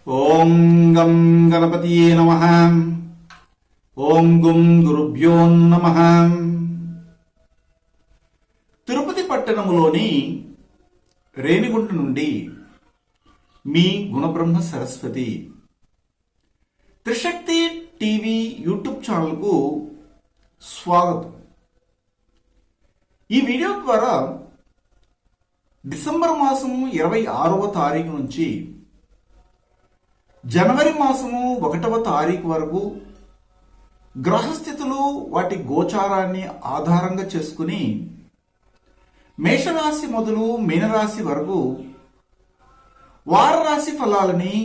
ఓం గం గణపతియే నమః. ఓం గుం గురుభ్యో నమః. తిరుపతి పట్టణములోని రేణిగుంట నుండి మీ గుణబ్రహ్మ సరస్వతి. త్రిశక్తి టీవీ యూట్యూబ్ ఛానల్కు స్వాగతం. ఈ వీడియో ద్వారా డిసెంబర్ మాసం 26వ తారీఖు నుంచి జనవరి మాసము 1వ తారీఖు వరకు గ్రహస్థితులు వాటి గోచారాన్ని ఆధారంగా చేసుకుని మేషరాశి మొదలు మీనరాశి వరకు వారరాశి ఫలాలని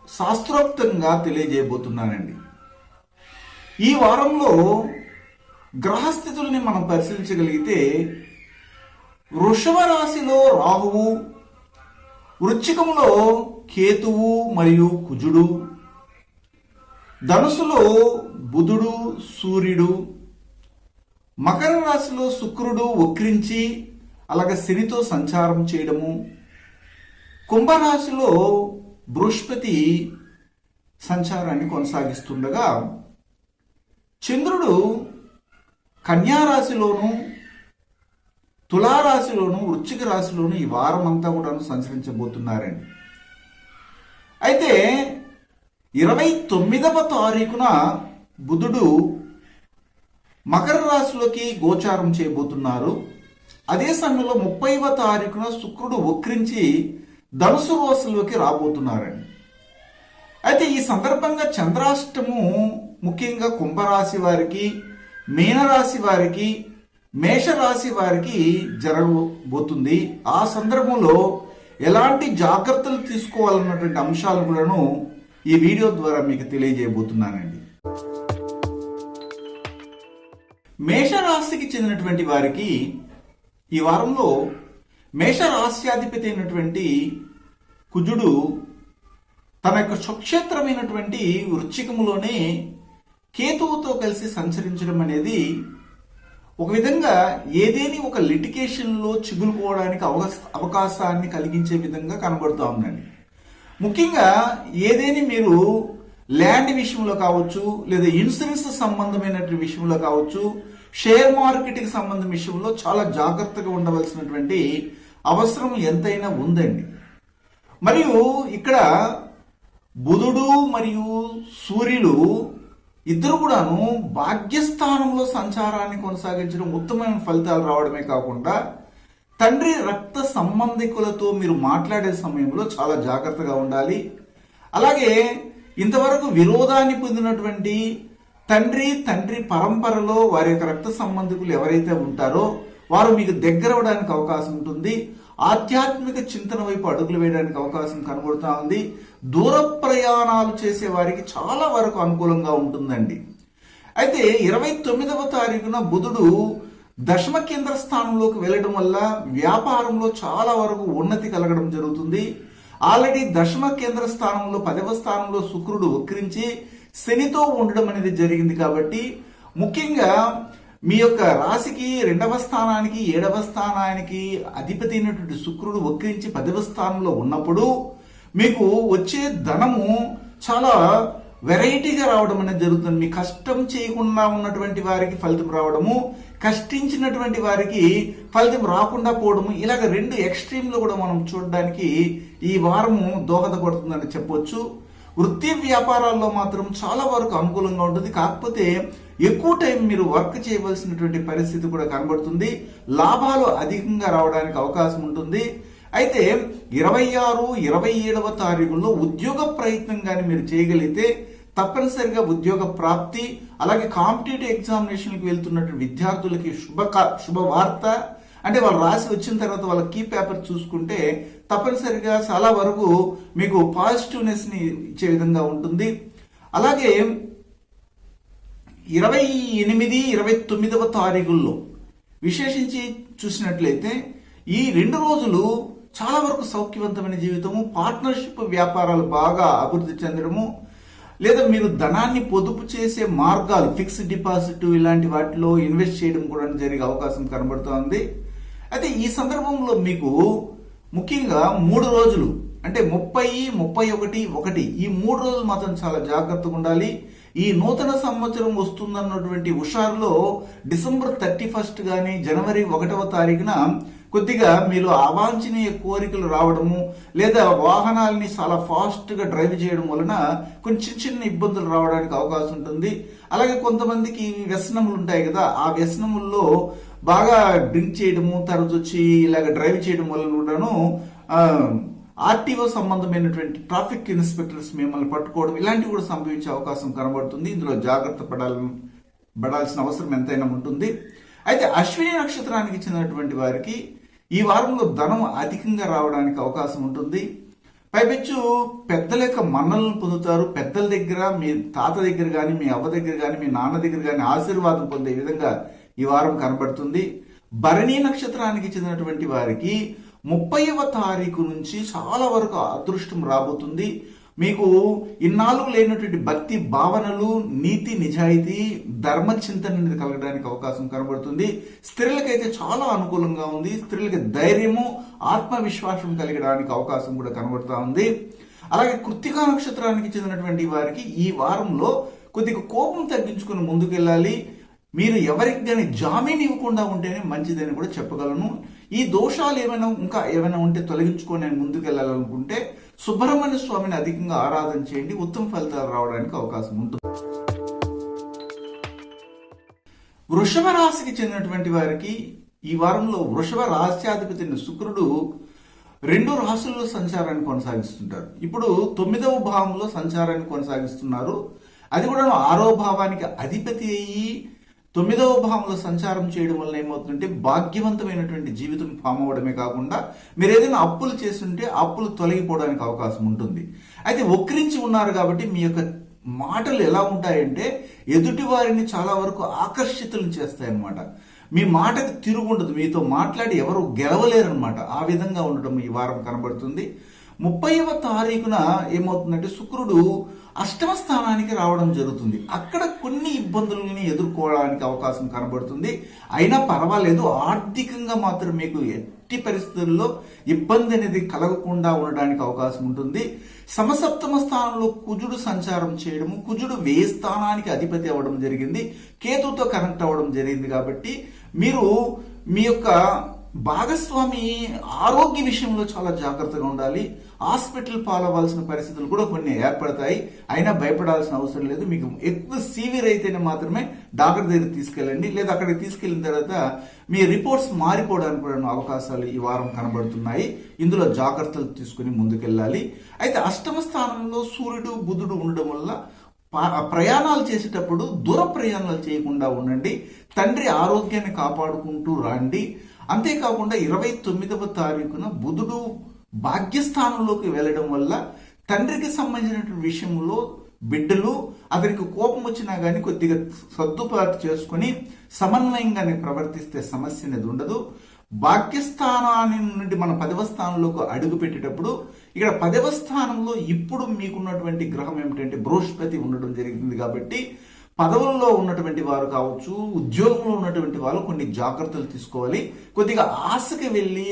శాస్త్రోక్తంగా తెలియజేయబోతున్నానండి. ఈ వారంలో గ్రహస్థితుల్ని మనం పరిశీలించగలిగితే వృషభ రాశిలో రాహువు, వృశ్చికంలో కేతువు మరియు కుజుడు, ధనుసులో బుధుడు సూర్యుడు, మకర రాశిలో శుక్రుడు వక్రించి అలాగే శనితో సంచారం చేయడము, కుంభరాశిలో బృహస్పతి సంచారాన్ని కొనసాగిస్తుండగా చంద్రుడు కన్యారాశిలోను, తులారాశిలోను, వృశ్చిక రాశిలోను ఈ వారం అంతా కూడా సంచరించబోతున్నారండి. అయితే 29వ తారీఖున బుధుడు మకర రాశిలోకి గోచారం చేయబోతున్నారు. అదే సమయంలో 30వ తారీఖున శుక్రుడు వక్రించి ధనుసు రాశిలోకి రాబోతున్నారండి. అయితే ఈ సందర్భంగా చంద్రాష్టము ముఖ్యంగా కుంభరాశి వారికి, మీనరాశి వారికి, మేషరాశి వారికి జరగబోతుంది. ఆ సందర్భంలో ఎలాంటి జాగ్రత్తలు తీసుకోవాలన్నటువంటి అంశాలు కూడాను ఈ వీడియో ద్వారా మీకు తెలియజేయబోతున్నానండి. మేషరాశికి చెందినటువంటి వారికి ఈ వారంలో మేషరాశ్యాధిపతి అయినటువంటి కుజుడు తన యొక్క స్వక్షేత్రమైనటువంటి వృశ్చికములోనే కేతువుతో కలిసి సంచరించడం అనేది ఒక విధంగా ఏదేని ఒక లిటిగేషన్లో చిగులుకోవడానికి అవకాశాన్ని కలిగించే విధంగా కనబడుతూ ఉందండి. ముఖ్యంగా ఏదేని మీరు ల్యాండ్ విషయంలో కావచ్చు, లేదా ఇన్సూరెన్స్ సంబంధమైనటువంటి విషయంలో కావచ్చు, షేర్ మార్కెట్కి సంబంధం విషయంలో చాలా జాగ్రత్తగా ఉండవలసినటువంటి అవసరం ఎంతైనా ఉందండి. మరియు ఇక్కడ బుధుడు మరియు సూర్యులు ఇద్దరు కూడాను భాగ్యస్థానంలో సంచారాన్ని కొనసాగించడం ఉత్తమమైన ఫలితాలు రావడమే కాకుండా తండ్రి రక్త సంబంధికులతో మీరు మాట్లాడే సమయంలో చాలా జాగ్రత్తగా ఉండాలి. అలాగే ఇంతవరకు విరోధాన్ని పొందినటువంటి తండ్రి పరంపరలో వారి యొక్క రక్త సంబంధికులు ఎవరైతే ఉంటారో వారు మీకు దగ్గర అవడానికి అవకాశం ఉంటుంది. ఆధ్యాత్మిక చింతన వైపు అడుగులు వేయడానికి అవకాశం కనబడుతూ ఉంది. దూర ప్రయాణాలు చేసే వారికి చాలా వరకు అనుకూలంగా ఉంటుందండి. అయితే 29వ తారీఖున బుధుడు దశమ కేంద్ర స్థానంలోకి వెళ్ళడం వల్ల వ్యాపారంలో చాలా వరకు ఉన్నతి కలగడం జరుగుతుంది. ఆల్రెడీ దశమ కేంద్ర స్థానంలో 10వ స్థానంలో శుక్రుడు వక్రించి శనితో ఉండడం అనేది జరిగింది. కాబట్టి ముఖ్యంగా మీ యొక్క రాశికి 2వ స్థానానికి 7వ స్థానానికి అధిపతి అయినటువంటి శుక్రుడు వక్రించి 10వ స్థానంలో ఉన్నప్పుడు మీకు వచ్చే ధనము చాలా వెరైటీగా రావడం అనేది జరుగుతుంది. మీ కష్టం చేయకుండా ఉన్నటువంటి వారికి ఫలితం రావడము, కష్టించినటువంటి వారికి ఫలితం రాకుండా పోవడము, ఇలాగ 2 ఎక్స్ట్రీమ్లో కూడా మనం చూడడానికి ఈ వారము దోహదపడుతుందని చెప్పొచ్చు. వృత్తి వ్యాపారాల్లో మాత్రం చాలా వరకు అనుకూలంగా ఉంటుంది. కాకపోతే ఎక్కువ టైం మీరు వర్క్ చేయవలసినటువంటి పరిస్థితి కూడా కనబడుతుంది. లాభాలు అధికంగా రావడానికి అవకాశం ఉంటుంది. అయితే 26, 27వ తారీఖుల్లో ఉద్యోగ ప్రయత్నం కానీ మీరు చేయగలిగితే తప్పనిసరిగా ఉద్యోగ ప్రాప్తి, అలాగే కాంపిటేటివ్ ఎగ్జామినేషన్కి వెళ్తున్నటువంటి విద్యార్థులకి శుభవార్త. అంటే వాళ్ళు రాసి వచ్చిన తర్వాత వాళ్ళ కీ పేపర్ చూసుకుంటే తప్పనిసరిగా చాలా వరకు మీకు పాజిటివ్నెస్ని ఇచ్చే విధంగా ఉంటుంది. అలాగే 28, 29వ తారీఖుల్లో విశేషించి చూసినట్లయితే ఈ 2 రోజులు చాలా వరకు సౌఖ్యవంతమైన జీవితము, పార్ట్నర్షిప్ వ్యాపారాలు బాగా అభివృద్ధి చెందడము, లేదా మీరు ధనాన్ని పొదుపు చేసే మార్గాలు, ఫిక్స్డ్ డిపాజిట్ ఇలాంటి వాటిలో ఇన్వెస్ట్ చేయడం కూడా జరిగే అవకాశం కనబడుతోంది. అయితే ఈ సందర్భంలో మీకు ముఖ్యంగా 3 రోజులు అంటే 30, 31, 1 ఈ 3 రోజులు మాత్రం చాలా జాగ్రత్తగా ఉండాలి. ఈ నూతన సంవత్సరం వస్తుందన్నటువంటి హుషారులో డిసెంబర్ 31 కానీ జనవరి 1వ తారీఖున కొద్దిగా మీలో అవాంఛనీయ కోరికలు రావడము లేదా వాహనాలని చాలా ఫాస్ట్ గా డ్రైవ్ చేయడం వలన కొంచెం చిన్న ఇబ్బందులు రావడానికి అవకాశం ఉంటుంది. అలాగే కొంతమందికి వ్యసనములు ఉంటాయి కదా, ఆ వ్యసనముల్లో బాగా డ్రింక్ చేయడము, తర్వాత వచ్చి ఇలాగ డ్రైవ్ చేయడం వలన కూడాను ఆర్టీఓ సంబంధమైనటువంటి ట్రాఫిక్ ఇన్స్పెక్టర్స్ మిమ్మల్ని పట్టుకోవడం ఇలాంటివి కూడా సంభవించే అవకాశం కనబడుతుంది. ఇందులో జాగ్రత్త పడాల్సిన అవసరం ఎంతైనా ఉంటుంది. అయితే అశ్విని నక్షత్రానికి చెందినటువంటి వారికి ఈ వారంలో ధనం అధికంగా రావడానికి అవకాశం ఉంటుంది. పైపెచ్చు పెద్దల యొక్క మన్నలను పొందుతారు. పెద్దల దగ్గర, మీ తాత దగ్గర కానీ, మీ అవ్వ దగ్గర కానీ, మీ నాన్న దగ్గర కానీ ఆశీర్వాదం పొందే విధంగా ఈ వారం కనబడుతుంది. భరణి నక్షత్రానికి చెందినటువంటి వారికి 30వ తారీఖు నుంచి చాలా వరకు అదృష్టం రాబోతుంది. మీకు ఇన్నాళ్ళు లేనటువంటి భక్తి భావనలు, నీతి నిజాయితీ, ధర్మ చింతన అనేది కలగడానికి అవకాశం కనబడుతుంది. స్త్రీలకైతే చాలా అనుకూలంగా ఉంది. స్త్రీలకి ధైర్యము, ఆత్మవిశ్వాసం కలిగడానికి అవకాశం కూడా కనబడుతూ ఉంది. అలాగే కృత్తికా నక్షత్రానికి చెందినటువంటి వారికి ఈ వారంలో కొద్దిగా కోపం తగ్గించుకుని ముందుకెళ్ళాలి. మీరు ఎవరికి కానీ జామీన్ ఇవ్వకుండా ఉంటేనే మంచిదని కూడా చెప్పగలను. ఈ దోషాలు ఇంకా ఏమైనా ఉంటే తొలగించుకొని నేను ముందుకెళ్లాలనుకుంటే సుబ్రహ్మణ్య స్వామిని అధికంగా ఆరాధన చేయండి, ఉత్తమ ఫలితాలు రావడానికి అవకాశం ఉంటుంది. వృషభ రాశికి చెందినటువంటి వారికి ఈ వారంలో వృషభ రాశ్యాధిపతి శుక్రుడు 2 రాశుల్లో సంచారాన్ని కొనసాగిస్తుంటారు. ఇప్పుడు 9వ భావంలో సంచారాన్ని కొనసాగిస్తున్నారు. అది కూడా 6వ భావానికి అధిపతి అయ్యి 9వ భావంలో సంచారం చేయడం వల్ల ఏమవుతుందంటే భాగ్యవంతమైనటువంటి జీవితం ఫామ్ అవ్వడమే కాకుండా మీరు ఏదైనా అప్పులు చేస్తుంటే అప్పులు తొలగిపోవడానికి అవకాశం ఉంటుంది. అయితే వక్రించి ఉన్నారు కాబట్టి మీ యొక్క మాటలు ఎలా ఉంటాయంటే ఎదుటి వారిని చాలా వరకు ఆకర్షితులను చేస్తాయన్నమాట. మీ మాటకు తిరుగుండదు, మీతో మాట్లాడి ఎవరు గెలవలేరనమాట. ఆ విధంగా ఉండడం ఈ వారం కనబడుతుంది. 30వ తారీఖున ఏమవుతుందంటే శుక్రుడు 8వ స్థానానికి రావడం జరుగుతుంది. అక్కడ కొన్ని ఇబ్బందులని ఎదుర్కోవడానికి అవకాశం కనబడుతుంది. అయినా పర్వాలేదు, ఆర్థికంగా మాత్రం మీకు ఎట్టి పరిస్థితుల్లో ఇబ్బంది అనేది కలగకుండా ఉండడానికి అవకాశం ఉంటుంది. సమసప్తమ స్థానంలో కుజుడు సంచారం చేయడము, కుజుడు వ్యయ స్థానానికి అధిపతి అవ్వడం జరిగింది, కేతుతో కనెక్ట్ అవ్వడం జరిగింది. కాబట్టి మీరు మీ యొక్క భాగస్వామి ఆరోగ్య విషయంలో చాలా జాగ్రత్తగా ఉండాలి. హాస్పిటల్ పాలవలసిన పరిస్థితులు కూడా కొన్ని ఏర్పడతాయి. అయినా భయపడాల్సిన అవసరం లేదు. మీకు ఎక్కువ సీవియర్ అయితేనే మాత్రమే డాక్టర్ దగ్గర తీసుకెళ్ళండి, లేదా అక్కడికి తీసుకెళ్లిన తర్వాత మీ రిపోర్ట్స్ మారిపోవడానికి కూడా అవకాశాలు ఈ వారం కనబడుతున్నాయి. ఇందులో జాగ్రత్తలు తీసుకుని ముందుకెళ్ళాలి. అయితే 8వ స్థానంలో సూర్యుడు బుధుడు ఉండడం వల్ల ప్రయాణాలు చేసేటప్పుడు దూర ప్రయాణాలు చేయకుండా ఉండండి. తండ్రి ఆరోగ్యాన్ని కాపాడుకుంటూ రండి. అంతేకాకుండా 29వ తారీఖున బుధుడు భాగ్యస్థానంలోకి వెళ్ళడం వల్ల తండ్రికి సంబంధించినటువంటి విషయంలో బిడ్డలు అతనికి కోపం వచ్చినా గానీ కొద్దిగా సర్దుబాటు చేసుకుని సమన్వయంగానే ప్రవర్తిస్తే సమస్య అనేది ఉండదు. భాగ్యస్థానాన్ని నుండి మన 10వ స్థానంలోకి అడుగు పెట్టేటప్పుడు ఇక్కడ 10వ స్థానంలో ఇప్పుడు మీకున్నటువంటి గ్రహం ఏమిటంటే బృహస్పతి ఉండడం జరిగింది. కాబట్టి పదవుల్లో ఉన్నటువంటి వారు కావచ్చు, ఉద్యోగంలో ఉన్నటువంటి వాళ్ళు కొన్ని జాగ్రత్తలు తీసుకోవాలి. కొద్దిగా ఆశకి వెళ్ళి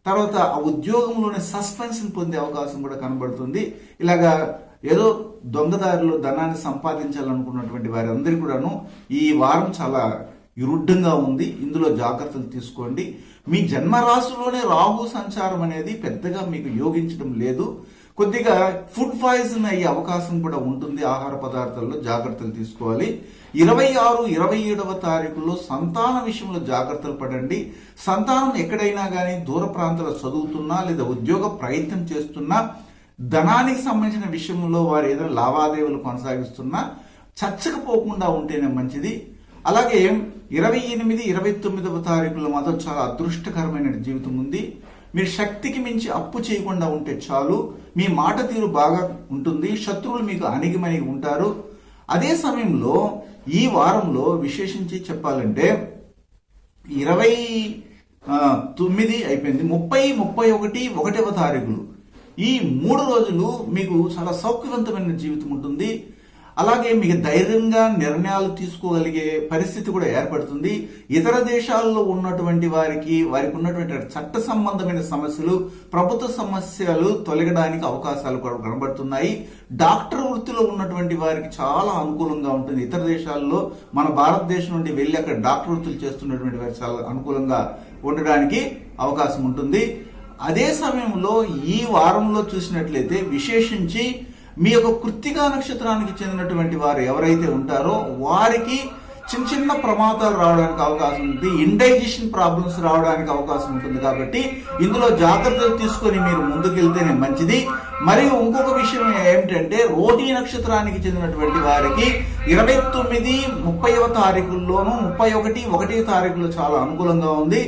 తర్వాత ఆ ఉద్యోగంలోనే సస్పెన్షన్ పొందే అవకాశం కూడా కనబడుతుంది. ఇలాగా ఏదో దొంగదారిలో ధనాన్ని సంపాదించాలనుకున్నటువంటి వారి అందరికీ కూడాను ఈ వారం చాలా విరుద్ధంగా ఉంది. ఇందులో జాగ్రత్తలు తీసుకోండి. మీ జన్మరాశిలోనే రాహు సంచారం అనేది పెద్దగా మీకు యోగించడం లేదు. కొద్దిగా ఫుడ్ పాయిజన్ అయ్యే అవకాశం కూడా ఉంటుంది. ఆహార పదార్థాల్లో జాగ్రత్తలు తీసుకోవాలి. 26, 27వ తారీఖుల్లో సంతాన విషయంలో జాగ్రత్తలు పడండి. సంతానం ఎక్కడైనా కానీ దూర ప్రాంతాల్లో చదువుతున్నా లేదా ఉద్యోగ ప్రయత్నం చేస్తున్నా, ధనానికి సంబంధించిన విషయంలో వారు ఏదైనా లావాదేవీలు కొనసాగిస్తున్నా చచ్చకపోకుండా ఉంటేనే మంచిది. అలాగే 28, 29వ తారీఖుల్లో మాత్రం చాలా అదృష్టకరమైన జీవితం ఉంది. మీరు శక్తికి మించి అప్పు చేయకుండా ఉంటే చాలు. మీ మాట తీరు బాగా ఉంటుంది. శత్రువులు మీకు అణిగిమణిగి ఉంటారు. అదే సమయంలో ఈ వారంలో విశేషించి చెప్పాలంటే 29 అయిపోయింది, 30, 31, 1వ తారీఖులు ఈ 3 రోజులు మీకు చాలా సౌఖ్యవంతమైన జీవితం ఉంటుంది. అలాగే మీకు ధైర్యంగా నిర్ణయాలు తీసుకోగలిగే పరిస్థితి కూడా ఏర్పడుతుంది. ఇతర దేశాల్లో ఉన్నటువంటి వారికి ఉన్నటువంటి చట్ట సంబంధమైన సమస్యలు, ప్రభుత్వ సమస్యలు తొలగడానికి అవకాశాలు కూడా కనబడుతున్నాయి. డాక్టర్ వృత్తిలో ఉన్నటువంటి వారికి చాలా అనుకూలంగా ఉంటుంది. ఇతర దేశాల్లో మన భారతదేశం నుండి వెళ్ళి అక్కడ డాక్టర్ వృత్తులు చేస్తున్నటువంటి వారికి చాలా అనుకూలంగా ఉండడానికి అవకాశం ఉంటుంది. అదే సమయంలో ఈ వారంలో చూసినట్లయితే విశేషించి మీ యొక్క కృత్తికా నక్షత్రానికి చెందినటువంటి వారు ఎవరైతే ఉంటారో వారికి చిన్న చిన్న ప్రమాదాలు రావడానికి అవకాశం ఉంటుంది. ఇండైజెషన్ ప్రాబ్లమ్స్ రావడానికి అవకాశం ఉంటుంది. కాబట్టి ఇందులో జాగ్రత్తలు తీసుకొని మీరు ముందుకెళ్తేనే మంచిది. మరియు ఇంకొక విషయం ఏమిటంటే రోహిణి నక్షత్రానికి చెందినటువంటి వారికి 29, 30వ తారీఖుల్లోనూ 31, 1వ తారీఖులో చాలా అనుకూలంగా ఉంది.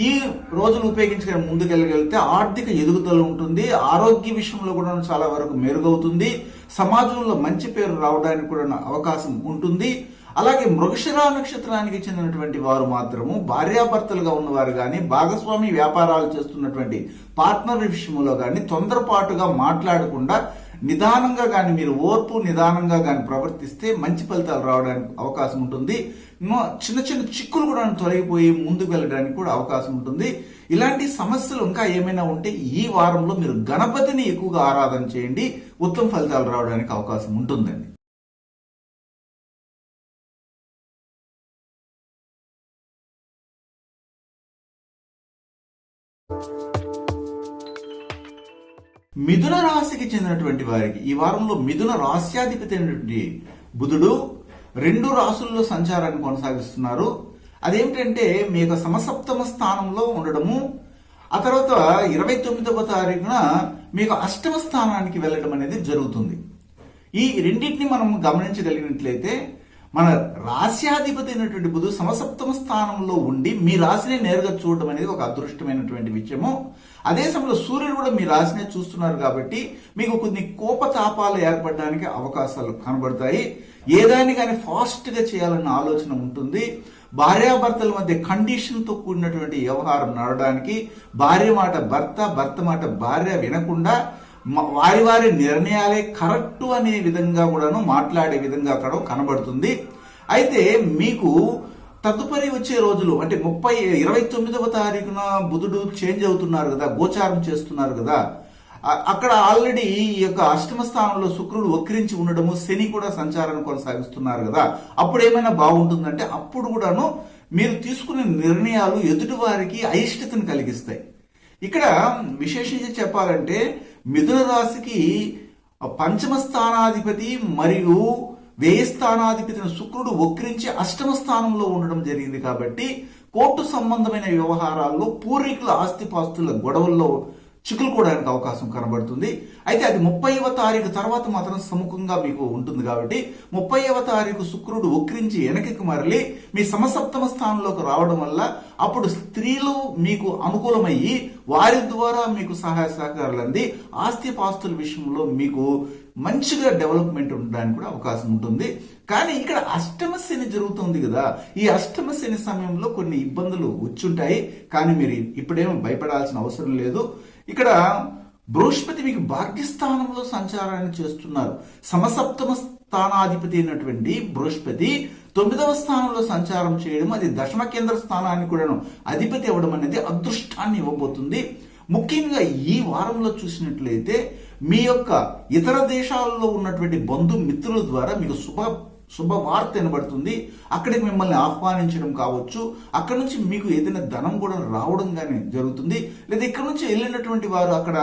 ఈ రోజులు ఉపయోగించుకొని ముందుకెళ్ళగలిగితే ఆర్థిక ఎదుగుదల ఉంటుంది. ఆరోగ్య విషయంలో కూడా చాలా వరకు మెరుగవుతుంది. సమాజంలో మంచి పేరు రావడానికి కూడా అవకాశం ఉంటుంది. అలాగే మృగశిర నక్షత్రానికి చెందినటువంటి వారు మాత్రము భార్యాభర్తలుగా ఉన్నవారు కానీ, భాగస్వామి వ్యాపారాలు చేస్తున్నటువంటి పార్ట్నర్ విషయంలో కానీ తొందరపాటుగా మాట్లాడకుండా నిదానంగా కానీ మీరు ఓర్పు నిదానంగా కానీ ప్రవర్తిస్తే మంచి ఫలితాలు రావడానికి అవకాశం ఉంటుంది. చిన్న చిన్న చిక్కులు కూడా తొలగిపోయి ముందుకు వెళ్ళడానికి కూడా అవకాశం ఉంటుంది. ఇలాంటి సమస్యలు ఇంకా ఏమైనా ఉంటే ఈ వారంలో మీరు గణపతిని ఎక్కువగా ఆరాధన చేయండి, ఉత్తమ ఫలితాలు రావడానికి అవకాశం ఉంటుందండి. మిథున రాశికి చెందినటువంటి వారికి ఈ వారంలో మిథున రాశ్యాధిపతి అయినటువంటి బుధుడు 2 రాశుల్లో సంచారాన్ని కొనసాగిస్తున్నారు. అదేమిటంటే మీ యొక్క సమసప్తమ స్థానంలో ఉండడము, ఆ తర్వాత 29వ తారీఖున మీకు అష్టమ స్థానానికి వెళ్ళడం అనేది జరుగుతుంది. ఈ రెండింటిని మనం గమనించగలిగినట్లయితే మన రాశ్యాధిపతి అయినటువంటి బుధుడు సమసప్తమ స్థానంలో ఉండి మీ రాశిని నేరుగా చూడడం అనేది ఒక అదృష్టమైనటువంటి విషయము. అదే సమయంలో సూర్యుడు కూడా మీ రాశిని చూస్తున్నారు కాబట్టి మీకు కొన్ని కోపతాపాలు ఏర్పడడానికి అవకాశాలు కనబడతాయి. ఏదాన్ని కానీ ఫాస్ట్ గా చేయాలన్న ఆలోచన ఉంటుంది. భార్యాభర్తల మధ్య కండిషన్తో కూడినటువంటి వ్యవహారం నడవడానికి, భార్య మాట భర్త, భర్త మాట భార్య వినకుండా వారి వారి నిర్ణయాలే కరెక్ట్ అనే విధంగా కూడాను మాట్లాడే విధంగా అక్కడ కనబడుతుంది. అయితే మీకు తదుపరి వచ్చే రోజులు అంటే 29వ తారీఖున బుధుడు చేంజ్ అవుతున్నారు కదా, గోచారం చేస్తున్నారు కదా, అక్కడ ఆల్రెడీ ఈ యొక్క అష్టమ స్థానంలో శుక్రుడు వక్రించి ఉండడము, శని కూడా సంచారాన్ని కొనసాగిస్తున్నారు కదా, అప్పుడు ఏమైనా బాగుంటుందంటే అప్పుడు కూడాను మీరు తీసుకునే నిర్ణయాలు ఎదుటి వారికి అయిష్టతను కలిగిస్తాయి. ఇక్కడ విశేషంగా చెప్పాలంటే మిథున రాశికి పంచమ స్థానాధిపతి మరియు వ్యయ స్థానాధిపతి శుక్రుడు వక్రించి అష్టమ స్థానంలో ఉండడం జరిగింది. కాబట్టి కోర్టు సంబంధమైన వ్యవహారాల్లో పూర్వీకుల ఆస్తిపాస్తుల గొడవల్లో చిక్కులుకోవడానికి అవకాశం కనబడుతుంది. అయితే అది 30వ తారీఖు తర్వాత మాత్రం సముఖంగా మీకు ఉంటుంది. కాబట్టి 30వ తారీఖు శుక్రుడు వక్రించి వెనకకి మరలి మీ సమసప్తమ స్థానంలోకి రావడం వల్ల అప్పుడు స్త్రీలు మీకు అనుకూలమయ్యి వారి ద్వారా మీకు సహాయ సహకారాలు అంది ఆస్తిపాస్తుల విషయంలో మీకు మంచిగా డెవలప్మెంట్ ఉండడానికి కూడా అవకాశం ఉంటుంది. కానీ ఇక్కడ అష్టమ శని జరుగుతుంది కదా, ఈ అష్టమ శని సమయంలో కొన్ని ఇబ్బందులు వచ్చుంటాయి. కానీ మీరు ఇప్పుడేమో భయపడాల్సిన అవసరం లేదు. ఇక్కడ బృహస్పతి మీకు భాగ్యస్థానంలో సంచారాన్ని చేస్తున్నారు. సమసప్తమ స్థానాధిపతి అయినటువంటి బృహస్పతి 9వ స్థానంలో సంచారం చేయడం, అది దశమ కేంద్ర స్థానాన్ని కూడా అధిపతి అవ్వడం అనేది అదృష్టాన్ని ఇవ్వబోతుంది. ముఖ్యంగా ఈ వారంలో చూసినట్లయితే మీ యొక్క ఇతర దేశాల్లో ఉన్నటువంటి బంధుమిత్రుల ద్వారా మీకు శుభవార్త వినబడుతుంది. అక్కడికి మిమ్మల్ని ఆహ్వానించడం కావచ్చు, అక్కడ నుంచి మీకు ఏదైనా ధనం కూడా రావడం కానీ జరుగుతుంది. లేదా ఇక్కడ నుంచి వెళ్ళినటువంటి వారు అక్కడ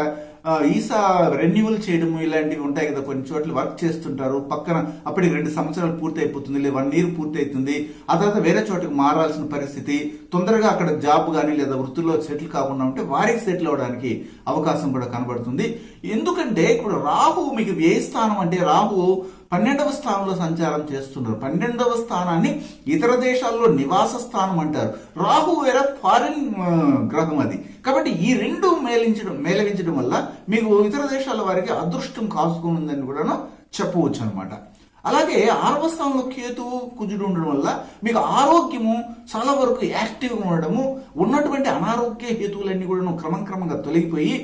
ఈసా రెన్యువల్ చేయడం ఇలాంటివి ఉంటాయి కదా, కొన్ని చోట్ల వర్క్ చేస్తుంటారు, పక్కన అప్పటికి 2 సంవత్సరాలు పూర్తి అయిపోతుంది, లేదా 1 ఇయర్ పూర్తి అవుతుంది, ఆ తర్వాత వేరే చోటకి మారాల్సిన పరిస్థితి, తొందరగా అక్కడ జాబ్ కానీ లేదా వృత్తిలో సెటిల్ కాకుండా ఉంటే వారికి సెటిల్ అవడానికి అవకాశం కూడా కనబడుతుంది. ఎందుకంటే ఇప్పుడు రాహు మీకు వ్యయ స్థానం, అంటే రాహు 12వ స్థానంలో సంచారం చేస్తున్నారు. 12వ స్థానాన్ని ఇతర దేశాల్లో నివాస స్థానం అంటారు. రాహు వేరే ఫారిన్ గ్రహం అది. కాబట్టి ఈ 2 మేళవించడం వల్ల మీకు ఇతర దేశాల వారికి అదృష్టం కాసుకుందని కూడా చెప్పవచ్చు అనమాట. అలాగే 6వ స్థానంలో కేతువు కుజుడు ఉండడం వల్ల మీకు ఆరోగ్యము చాలా వరకు యాక్టివ్గా ఉండడము, ఉన్నటువంటి అనారోగ్య హేతువులన్నీ కూడా క్రమంగా తొలగిపోయి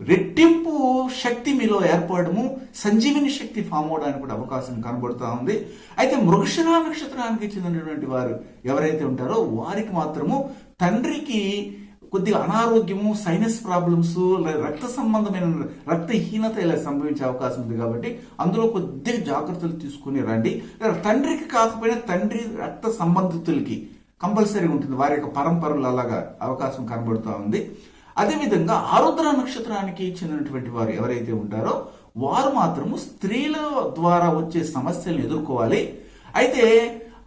రెట్టింపు శక్తి మీలో ఏర్పడము, సంజీవిని శక్తి ఫామ్ అవడానికి కూడా అవకాశం కనబడుతూ ఉంది. అయితే మృగశిర నక్షత్రానికి చెందినటువంటి వారు ఎవరైతే ఉంటారో వారికి మాత్రము తండ్రికి కొద్దిగా అనారోగ్యము, సైనస్ ప్రాబ్లమ్స్, రక్త సంబంధమైన రక్తహీనత ఇలా సంభవించే అవకాశం ఉంది. కాబట్టి అందులో కొద్దిగా జాగ్రత్తలు తీసుకుని రండి. తండ్రికి కాకపోయినా తండ్రి రక్త సంబంధితులకి కంపల్సరీ ఉంటుంది, వారి యొక్క పరంపరలు అలాగా అవకాశం కనబడుతూ ఉంది. అదేవిధంగా ఆరుద్ర నక్షత్రానికి చెందినటువంటి వారు ఎవరైతే ఉంటారో వారు మాత్రము స్త్రీల ద్వారా వచ్చే సమస్యలను ఎదుర్కోవాలి. అయితే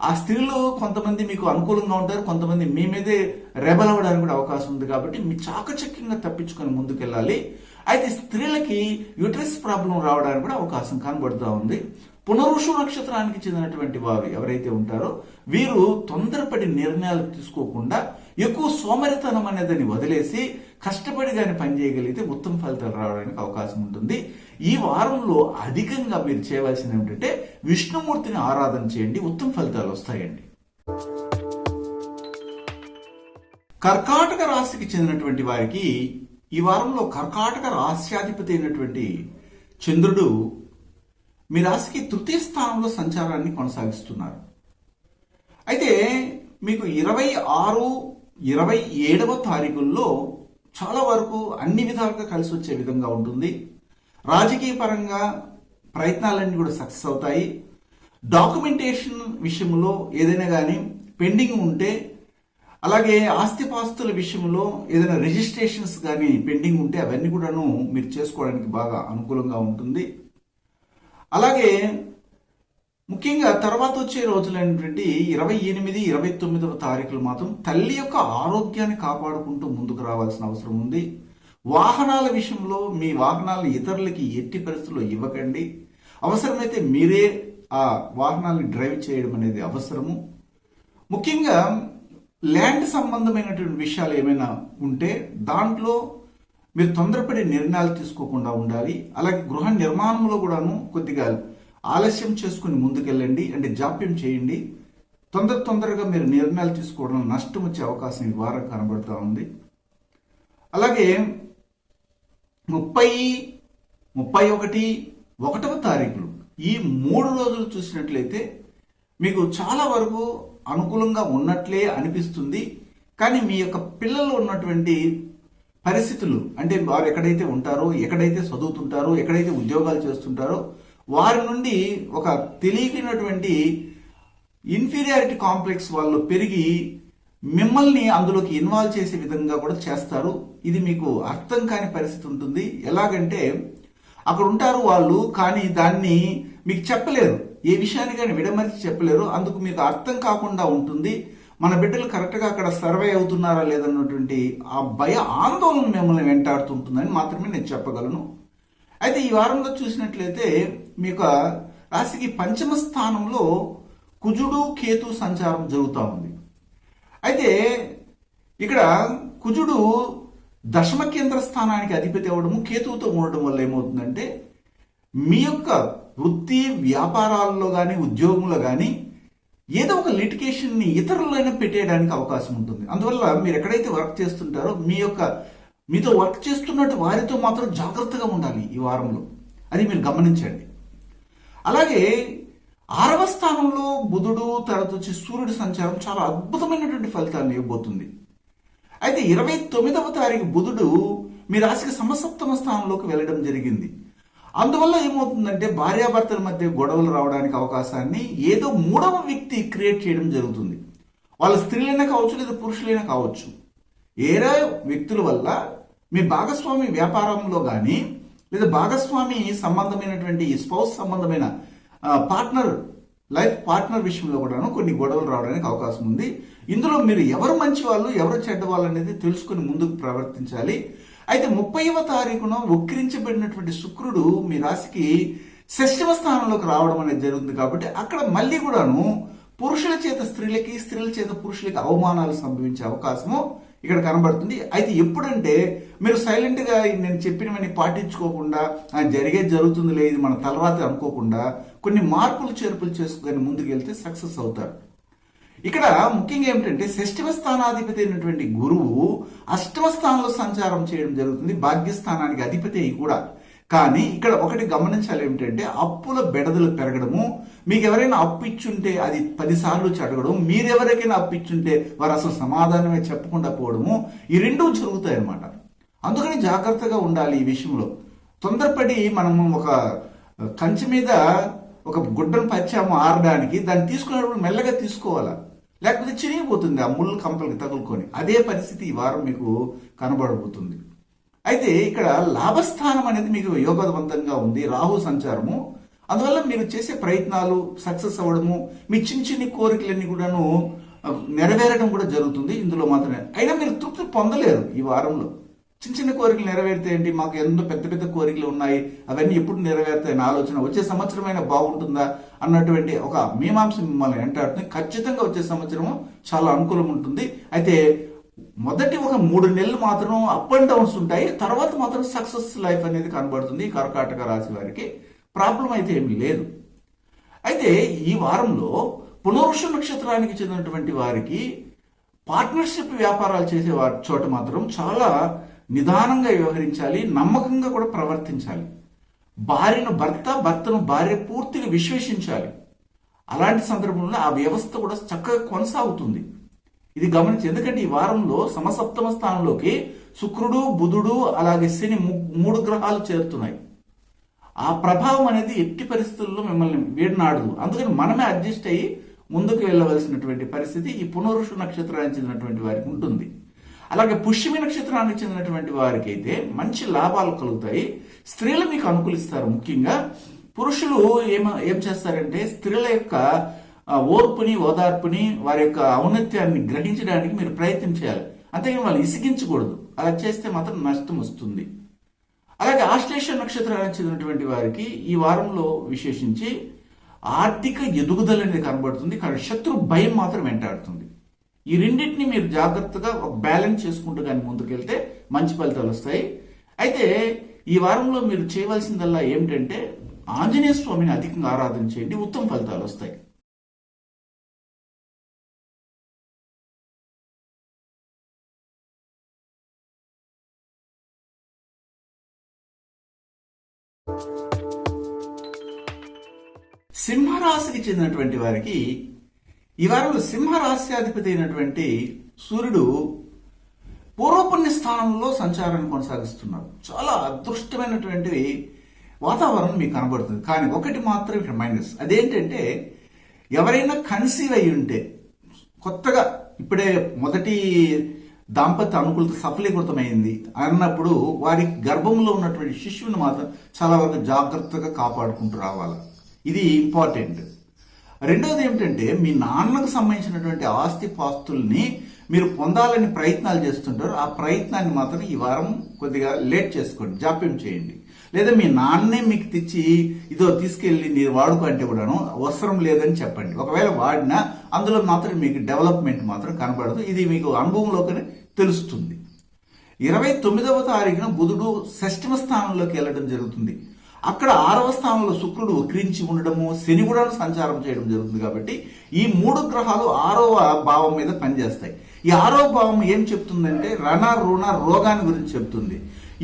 ఆ స్త్రీలు కొంతమంది మీకు అనుకూలంగా ఉంటారు, కొంతమంది మీ మీదే రెబల్ అవ్వడానికి కూడా అవకాశం ఉంది. కాబట్టి మీ చాకచక్యంగా తప్పించుకొని ముందుకెళ్ళాలి. అయితే స్త్రీలకి యూట్రస్ ప్రాబ్లం రావడానికి కూడా అవకాశం కనబడుతూ ఉంది. పునరుషు నక్షత్రానికి చెందినటువంటి వారు ఎవరైతే ఉంటారో వీరు తొందరపడి నిర్ణయాలు తీసుకోకుండా ఎక్కువ సోమరితనం అనేదాన్ని వదిలేసి కష్టపడి కానీ పనిచేయగలిగితే ఉత్తమ ఫలితాలు రావడానికి అవకాశం ఉంటుంది. ఈ వారంలో అధికంగా మీరు చేయవలసింది ఏమిటంటే విష్ణుమూర్తిని ఆరాధన చేయండి, ఉత్తమ ఫలితాలు వస్తాయండి. కర్కాటక రాశికి చెందినటువంటి వారికి ఈ వారంలో కర్కాటక రాశ్యాధిపతి అయినటువంటి చంద్రుడు మీ రాశికి తృతీయ స్థానంలో సంచారాన్ని కొనసాగిస్తున్నారు. అయితే మీకు 26, 27వ తారీఖుల్లో చాలా వరకు అన్ని విధాలుగా కలిసి వచ్చే విధంగా ఉంటుంది. రాజకీయ పరంగా ప్రయత్నాలన్నీ కూడా సక్సెస్ అవుతాయి. డాక్యుమెంటేషన్ విషయంలో ఏదైనా కానీ పెండింగ్ ఉంటే, అలాగే ఆస్తిపాస్తుల విషయంలో ఏదైనా రిజిస్ట్రేషన్స్ కానీ పెండింగ్ ఉంటే అవన్నీ కూడాను మీరు చేసుకోవడానికి బాగా అనుకూలంగా ఉంటుంది. అలాగే ముఖ్యంగా తర్వాత వచ్చే రోజులైనటువంటి 28, 29వ తారీఖులు మాత్రం తల్లి యొక్క ఆరోగ్యాన్ని కాపాడుకుంటూ ముందుకు రావాల్సిన అవసరం ఉంది. వాహనాల విషయంలో మీ వాహనాలను ఇతరులకి ఎట్టి పరిస్థితుల్లో ఇవ్వకండి. అవసరమైతే మీరే ఆ వాహనాలను డ్రైవ్ చేయడం అనేది అవసరము. ముఖ్యంగా ల్యాండ్ సంబంధమైనటువంటి విషయాలు ఏమైనా ఉంటే దాంట్లో మీరు తొందరపడి నిర్ణయాలు తీసుకోకుండా ఉండాలి. అలాగే గృహ నిర్మాణంలో కూడాను కొద్దిగా ఆలస్యం చేసుకుని ముందుకెళ్ళండి, అంటే జాప్యం చేయండి. తొందరగా మీరు నిర్ణయాలు తీసుకోవడం నష్టం వచ్చే అవకాశం ఈ వారం కనబడుతూ ఉంది. అలాగే 30, 31, 1వ తారీఖులు ఈ 3 రోజులు చూసినట్లయితే మీకు చాలా వరకు అనుకూలంగా ఉన్నట్లే అనిపిస్తుంది. కానీ మీ యొక్క పిల్లలు ఉన్నటువంటి పరిస్థితులు, అంటే వారు ఎక్కడైతే ఉంటారో, ఎక్కడైతే చదువుతుంటారో, ఎక్కడైతే ఉద్యోగాలు చేస్తుంటారో వారి నుండి ఒక తెలియనటువంటి ఇన్ఫీరియారిటీ కాంప్లెక్స్ వాళ్ళు పెరిగి మిమ్మల్ని అందులోకి ఇన్వాల్వ్ చేసే విధంగా కూడా చేస్తారు. ఇది మీకు అర్థం కాని పరిస్థితి ఉంటుంది. ఎలాగంటే అక్కడ ఉంటారు వాళ్ళు, కానీ దాన్ని మీకు చెప్పలేరు, ఏ విషయాన్ని కానీ విడమరిచి చెప్పలేరు. అందుకు మీకు అర్థం కాకుండా ఉంటుంది. మన బిడ్డలు కరెక్ట్గా అక్కడ సర్వే అవుతున్నారా లేదన్నటువంటి ఆ భయ ఆందోళన మిమ్మల్ని వెంటాడుతుంటుందని మాత్రమే నేను చెప్పగలను. అయితే ఈ వారంలో చూసినట్లయితే మీకు రాశికి 5వ స్థానంలో కుజుడు, కేతు సంచారం జరుగుతూ ఉంది. అయితే ఇక్కడ కుజుడు దశమ కేంద్ర స్థానానికి అధిపతి అవ్వడము, కేతువుతో ఉండడం వల్ల ఏమవుతుందంటే మీ యొక్క వృత్తి వ్యాపారాల్లో కానీ ఉద్యోగంలో కానీ ఏదో ఒక లిటిగేషన్ని ఇతరులైనా పెట్టేయడానికి అవకాశం ఉంటుంది. అందువల్ల మీరు ఎక్కడైతే వర్క్ చేస్తుంటారో మీతో వర్క్ చేస్తున్నట్టు వారితో మాత్రం జాగ్రత్తగా ఉండాలి ఈ వారంలో, అది మీరు గమనించండి. అలాగే 6వ స్థానంలో బుధుడు, తర్వాత వచ్చి సూర్యుడి సంచారం చాలా అద్భుతమైనటువంటి ఫలితాలను ఇవ్వబోతుంది. అయితే 29వ తారీఖు బుధుడు మీ రాశికి సమసప్తమ స్థానంలోకి వెళ్ళడం జరిగింది. అందువల్ల ఏమవుతుందంటే భార్యాభర్తల మధ్య గొడవలు రావడానికి అవకాశాన్ని ఏదో 3వ వ్యక్తి క్రియేట్ చేయడం జరుగుతుంది. వాళ్ళ స్త్రీలైనా కావచ్చు, లేదా పురుషులైనా కావచ్చు. ఏదో వ్యక్తుల వల్ల మీ భాగస్వామి వ్యాపారంలో కానీ, లేదా భాగస్వామి సంబంధమైనటువంటి స్పౌస్ సంబంధమైన లైఫ్ పార్ట్నర్ విషయంలో కూడాను కొన్ని గొడవలు రావడానికి అవకాశం ఉంది. ఇందులో మీరు ఎవరు మంచి వాళ్ళు, ఎవరు చెడ్డ వాళ్ళు అనేది తెలుసుకుని ముందుకు ప్రవర్తించాలి. అయితే 30వ తారీఖున వక్రించబడినటువంటి శుక్రుడు మీ రాశికి 6వ స్థానంలోకి రావడం అనేది జరుగుతుంది. కాబట్టి అక్కడ మళ్ళీ కూడాను పురుషుల చేత స్త్రీలకి, స్త్రీల చేత పురుషులకి అవమానాలు సంభవించే అవకాశము ఇక్కడ కనబడుతుంది. అయితే ఎప్పుడంటే మీరు సైలెంట్గా నేను చెప్పినవన్నీ పాటించుకోకుండా జరిగేది జరుగుతుంది లేదు మన తలరాత్రి అనుకోకుండా కొన్ని మార్పులు చేర్పులు చేసుకుని ముందుకు వెళ్తే సక్సెస్ అవుతారు. ఇక్కడ ముఖ్యంగా ఏమిటంటే షష్ఠమ స్థానాధిపతి అయినటువంటి గురువు అష్టమ స్థానంలో సంచారం చేయడం జరుగుతుంది, భాగ్యస్థానానికి అధిపతి అయి కూడా. కానీ ఇక్కడ ఒకటి గమనించాలి ఏమిటంటే అప్పుల బెడదలు పెరగడము, మీకు ఎవరైనా అప్పు ఇచ్చుంటే అది 10 సార్లు అడగడం, మీరెవరికైనా అప్పు ఇచ్చుంటే వారు అసలు సమాధానమే చెప్పకుండా పోవడము, ఈ రెండూ జరుగుతాయి అన్నమాట. అందుకని జాగ్రత్తగా ఉండాలి ఈ విషయంలో. తొందరపడి మనము ఒక కంచె మీద ఒక గుడ్డను పరిచాము ఆరడానికి, దాన్ని తీసుకునేటప్పుడు మెల్లగా తీసుకోవాలా, లేకపోతే చిరిగిపోతుంది ఆ ముళ్ళు కంపలకి తగులుకొని. అదే పరిస్థితి ఈ వారం మీకు కనబడబోతుంది. అయితే ఇక్కడ లాభస్థానం అనేది మీకు యోగవంతంగా ఉంది, రాహు సంచారము. అందువల్ల మీరు చేసే ప్రయత్నాలు సక్సెస్ అవ్వడము, మీ చిన్ని కోరికలన్నీ కూడాను నెరవేరడం కూడా జరుగుతుంది ఇందులో మాత్రమే. అయినా మీరు తృప్తి పొందలేరు ఈ వారంలో. చిన్న కోరికలు నెరవేరితే ఏంటి, మాకు ఎన్నో పెద్ద పెద్ద కోరికలు ఉన్నాయి, అవన్నీ ఎప్పుడు నెరవేరుతాయని ఆలోచన, వచ్చే సంవత్సరమైనా బాగుంటుందా అన్నటువంటి ఒక మీమాంస మిమ్మల్ని వెంటాడుతుంది. ఖచ్చితంగా వచ్చే సంవత్సరం చాలా అనుకూలం ఉంటుంది. అయితే మొదటి ఒక 3 నెలలు మాత్రం అప్ అండ్ డౌన్స్ ఉంటాయి, తర్వాత మాత్రం సక్సెస్ లైఫ్ అనేది కనబడుతుంది. కర్కాటక రాశి వారికి ప్రాబ్లం అయితే ఏమీ లేదు. అయితే ఈ వారంలో పునర్వసు నక్షత్రానికి చెందినటువంటి వారికి పార్ట్నర్షిప్ వ్యాపారాలు చేసే వారి చోట మాత్రం చాలా నిదానంగా వ్యవహరించాలి, నమ్మకంగా కూడా ప్రవర్తించాలి. భార్యను భర్తను భార్య పూర్తిగా విశ్వసించాలి. అలాంటి సందర్భంలో ఆ వ్యవస్థ కూడా చక్కగా కొనసాగుతుంది. ఇది గమనించి, ఎందుకంటే ఈ వారంలో సమసప్తమ స్థానంలోకి శుక్రుడు, బుధుడు, అలాగే శని 3 గ్రహాలు చేరుతున్నాయి. ఆ ప్రభావం అనేది ఎట్టి పరిస్థితుల్లో మిమ్మల్ని వీడనాడదు. అందుకని మనమే అడ్జస్ట్ అయ్యి ముందుకు వెళ్ళవలసినటువంటి పరిస్థితి ఈ పునర్వసు నక్షత్రానికి చెందినటువంటి వారికి ఉంటుంది. అలాగే పుష్యమి నక్షత్రానికి చెందినటువంటి వారికి అయితే మంచి లాభాలు కలుగుతాయి. స్త్రీలు మీకు అనుకూలిస్తారు. ముఖ్యంగా పురుషులు ఏం చేస్తారంటే స్త్రీల యొక్క ఓర్పుని, ఓదార్పుని, వారి యొక్క ఔన్నత్యాన్ని గ్రహించడానికి మీరు ప్రయత్నం చేయాలి. అంతేగాని వాళ్ళు ఇసిగించకూడదు. అలా చేస్తే మాత్రం నష్టం వస్తుంది. అలాగే ఆశ్లేష నక్షత్రానికి చెందినటువంటి వారికి ఈ వారంలో విశేషించి ఆర్థిక ఎదుగుదల అనేది కనబడుతుంది, కానీ శత్రు భయం మాత్రం వెంటాడుతుంది. ఈ రెండింటిని మీరు జాగ్రత్తగా బ్యాలెన్స్ చేసుకుంటూ కానీ ముందుకెళ్తే మంచి ఫలితాలు వస్తాయి. అయితే ఈ వారంలో మీరు చేయవలసిందల్లా ఏమిటంటే ఆంజనేయ స్వామిని అధికంగా ఆరాధన చేయండి, ఉత్తమ ఫలితాలు వస్తాయి. సింహరాశికి చెందినటువంటి వారికి ఈ వారంలో సింహరాశ్యాధిపతి అయినటువంటి సూర్యుడు పూర్వపుణ్య స్థానంలో సంచారాన్ని కొనసాగిస్తున్నారు. చాలా అదృష్టమైనటువంటి వాతావరణం మీకు కనబడుతుంది. కానీ ఒకటి మాత్రం ఇక్కడ మైనస్. అదేంటంటే ఎవరైనా కన్సీవ్ అయి ఉంటే, కొత్తగా ఇప్పుడే మొదటి దాంపత్య అనుకూలత సఫలీకృతమైంది అన్నప్పుడు వారి గర్భంలో ఉన్నటువంటి శిశువుని మాత్రం చాలా వరకు జాగ్రత్తగా కాపాడుకుంటూ రావాలి. ఇది ఇంపార్టెంట్. రెండవది ఏమిటంటే మీ నాన్నకు సంబంధించినటువంటి ఆస్తి పాస్తుల్ని మీరు పొందాలని ప్రయత్నాలు చేస్తుంటారు. ఆ ప్రయత్నాన్ని మాత్రం ఈ వారం కొద్దిగా లేట్ చేసుకోండి, జాప్యం చేయండి. లేదా మీ నాన్నే మీకు తెచ్చి ఇదో తీసుకెళ్లి మీరు వాడుకో అంటే కూడాను అవసరం లేదని చెప్పండి. ఒకవేళ వాడినా అందులో మాత్రం మీకు డెవలప్మెంట్ మాత్రం కనబడదు. ఇది మీకు అనుభవంలోనే తెలుస్తుంది. 29వ తారీఖున బుధుడు షష్ఠమ స్థానంలోకి వెళ్ళడం జరుగుతుంది. అక్కడ 6వ స్థానంలో శుక్రుడు వక్రించి ఉండడము, శని కూడా సంచారం చేయడం జరుగుతుంది. కాబట్టి ఈ 3 గ్రహాలు 6వ భావం మీద పనిచేస్తాయి. ఈ 6వ భావం ఏం చెప్తుందంటే రుణ రోగాన్ని గురించి చెప్తుంది.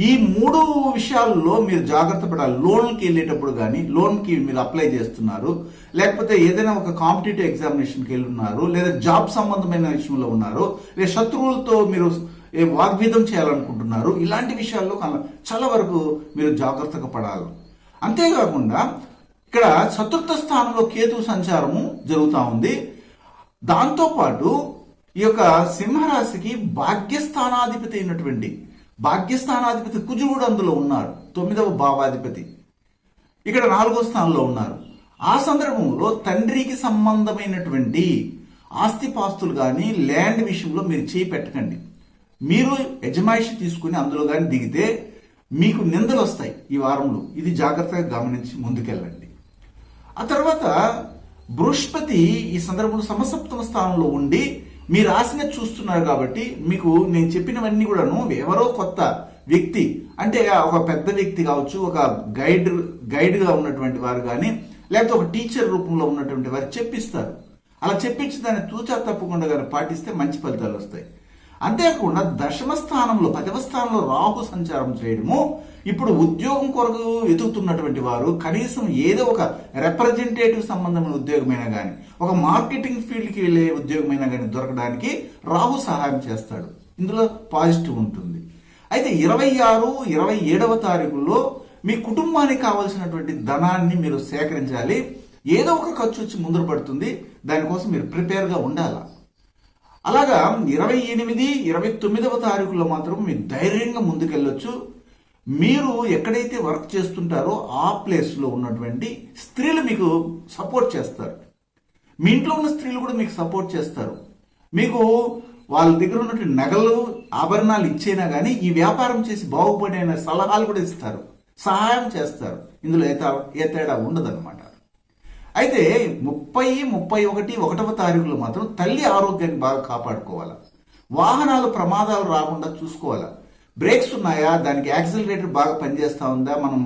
ఈ 3 విషయాల్లో మీరు జాగ్రత్త పడాలి. లోన్కి వెళ్ళేటప్పుడు కానీ, లోన్కి మీరు అప్లై చేస్తున్నారు, లేకపోతే ఏదైనా ఒక కాంపిటేటివ్ ఎగ్జామినేషన్కి వెళ్ళి ఉన్నారు, లేదా జాబ్ సంబంధమైన విషయంలో ఉన్నారు, లేదా శత్రువులతో మీరు వాగ్వేదం చేయాలనుకుంటున్నారు, ఇలాంటి విషయాల్లో చాలా వరకు మీరు జాగ్రత్తగా పడాలి. అంతేకాకుండా ఇక్కడ చతుర్థ స్థానంలో కేతు సంచారము జరుగుతూ ఉంది. దాంతోపాటు ఈ యొక్క సింహరాశికి భాగ్యస్థానాధిపతి అయినటువంటి భాగ్యస్థానాధిపతి కుజుడు కూడా అందులో ఉన్నారు, 9వ భావాధిపతి. ఇక్కడ 4వ స్థానంలో ఉన్నారు. ఆ సందర్భంలో తండ్రికి సంబంధమైనటువంటి ఆస్తిపాస్తులు కానీ ల్యాండ్ విషయంలో మీరు చేయి పెట్టకండి. మీరు యజమాయిషి తీసుకుని అందులో కానీ దిగితే మీకు నిందలు వస్తాయి ఈ వారంలో. ఇది జాగ్రత్తగా గమనించి ముందుకెళ్ళండి. ఆ తర్వాత బృహస్పతి ఈ సందర్భంలో సమసప్తమ స్థానంలో ఉండి మీ రాశిని చూస్తున్నారు. కాబట్టి మీకు నేను చెప్పినవన్నీ కూడాను ఎవరో కొత్త వ్యక్తి, అంటే ఒక పెద్ద వ్యక్తి కావచ్చు, ఒక గైడ్గా ఉన్నటువంటి వారు కానీ, లేకపోతే ఒక టీచర్ రూపంలో ఉన్నటువంటి వారు చెప్పిస్తారు. అలా చెప్పించి దాన్ని తూచా తప్పకుండా గారు పాటిస్తే మంచి ఫలితాలు వస్తాయి. అంతేకాకుండా దశమ స్థానంలో 10వ స్థానంలో రాహు సంచారం చేయడము, ఇప్పుడు ఉద్యోగం కొరకు వెతుకుతున్నటువంటి వారు కనీసం ఏదో ఒక రిప్రజెంటేటివ్ సంబంధమైన ఉద్యోగమైనా కానీ, ఒక మార్కెటింగ్ ఫీల్డ్కి వెళ్ళే ఉద్యోగమైనా కానీ దొరకడానికి రాహు సహాయం చేస్తాడు. ఇందులో పాజిటివ్ ఉంటుంది. అయితే 26, 27వ తారీఖుల్లో మీ కుటుంబానికి కావాల్సినటువంటి ధనాన్ని మీరు సేకరించాలి. ఏదో ఒక ఖర్చు వచ్చి ముందర పడుతుంది, దానికోసం మీరు ప్రిపేర్గా ఉండాలి. అలాగా 28, 29వ తారీఖులో మాత్రం మీరు ధైర్యంగా ముందుకెళ్ళొచ్చు. మీరు ఎక్కడైతే వర్క్ చేస్తుంటారో ఆ ప్లేస్లో ఉన్నటువంటి స్త్రీలు మీకు సపోర్ట్ చేస్తారు. మీ ఇంట్లో ఉన్న స్త్రీలు కూడా మీకు సపోర్ట్ చేస్తారు. మీకు వాళ్ళ దగ్గర ఉన్నటువంటి నగలు, ఆభరణాలు ఇచ్చైనా కానీ ఈ వ్యాపారం చేసి బాగుపడిన సలహాలు కూడా ఇస్తారు, సహాయం చేస్తారు. ఇందులో ఏ తేడా ఉండదన్నమాట. అయితే 30, 31, 1వ తారీఖులో మాత్రం తల్లి ఆరోగ్యాన్ని బాగా కాపాడుకోవాలి. వాహనాలు ప్రమాదాలు రాకుండా చూసుకోవాలి. బ్రేక్స్ ఉన్నాయా, దానికి యాక్సిలరేటర్ బాగా పనిచేస్తూ ఉందా, మనం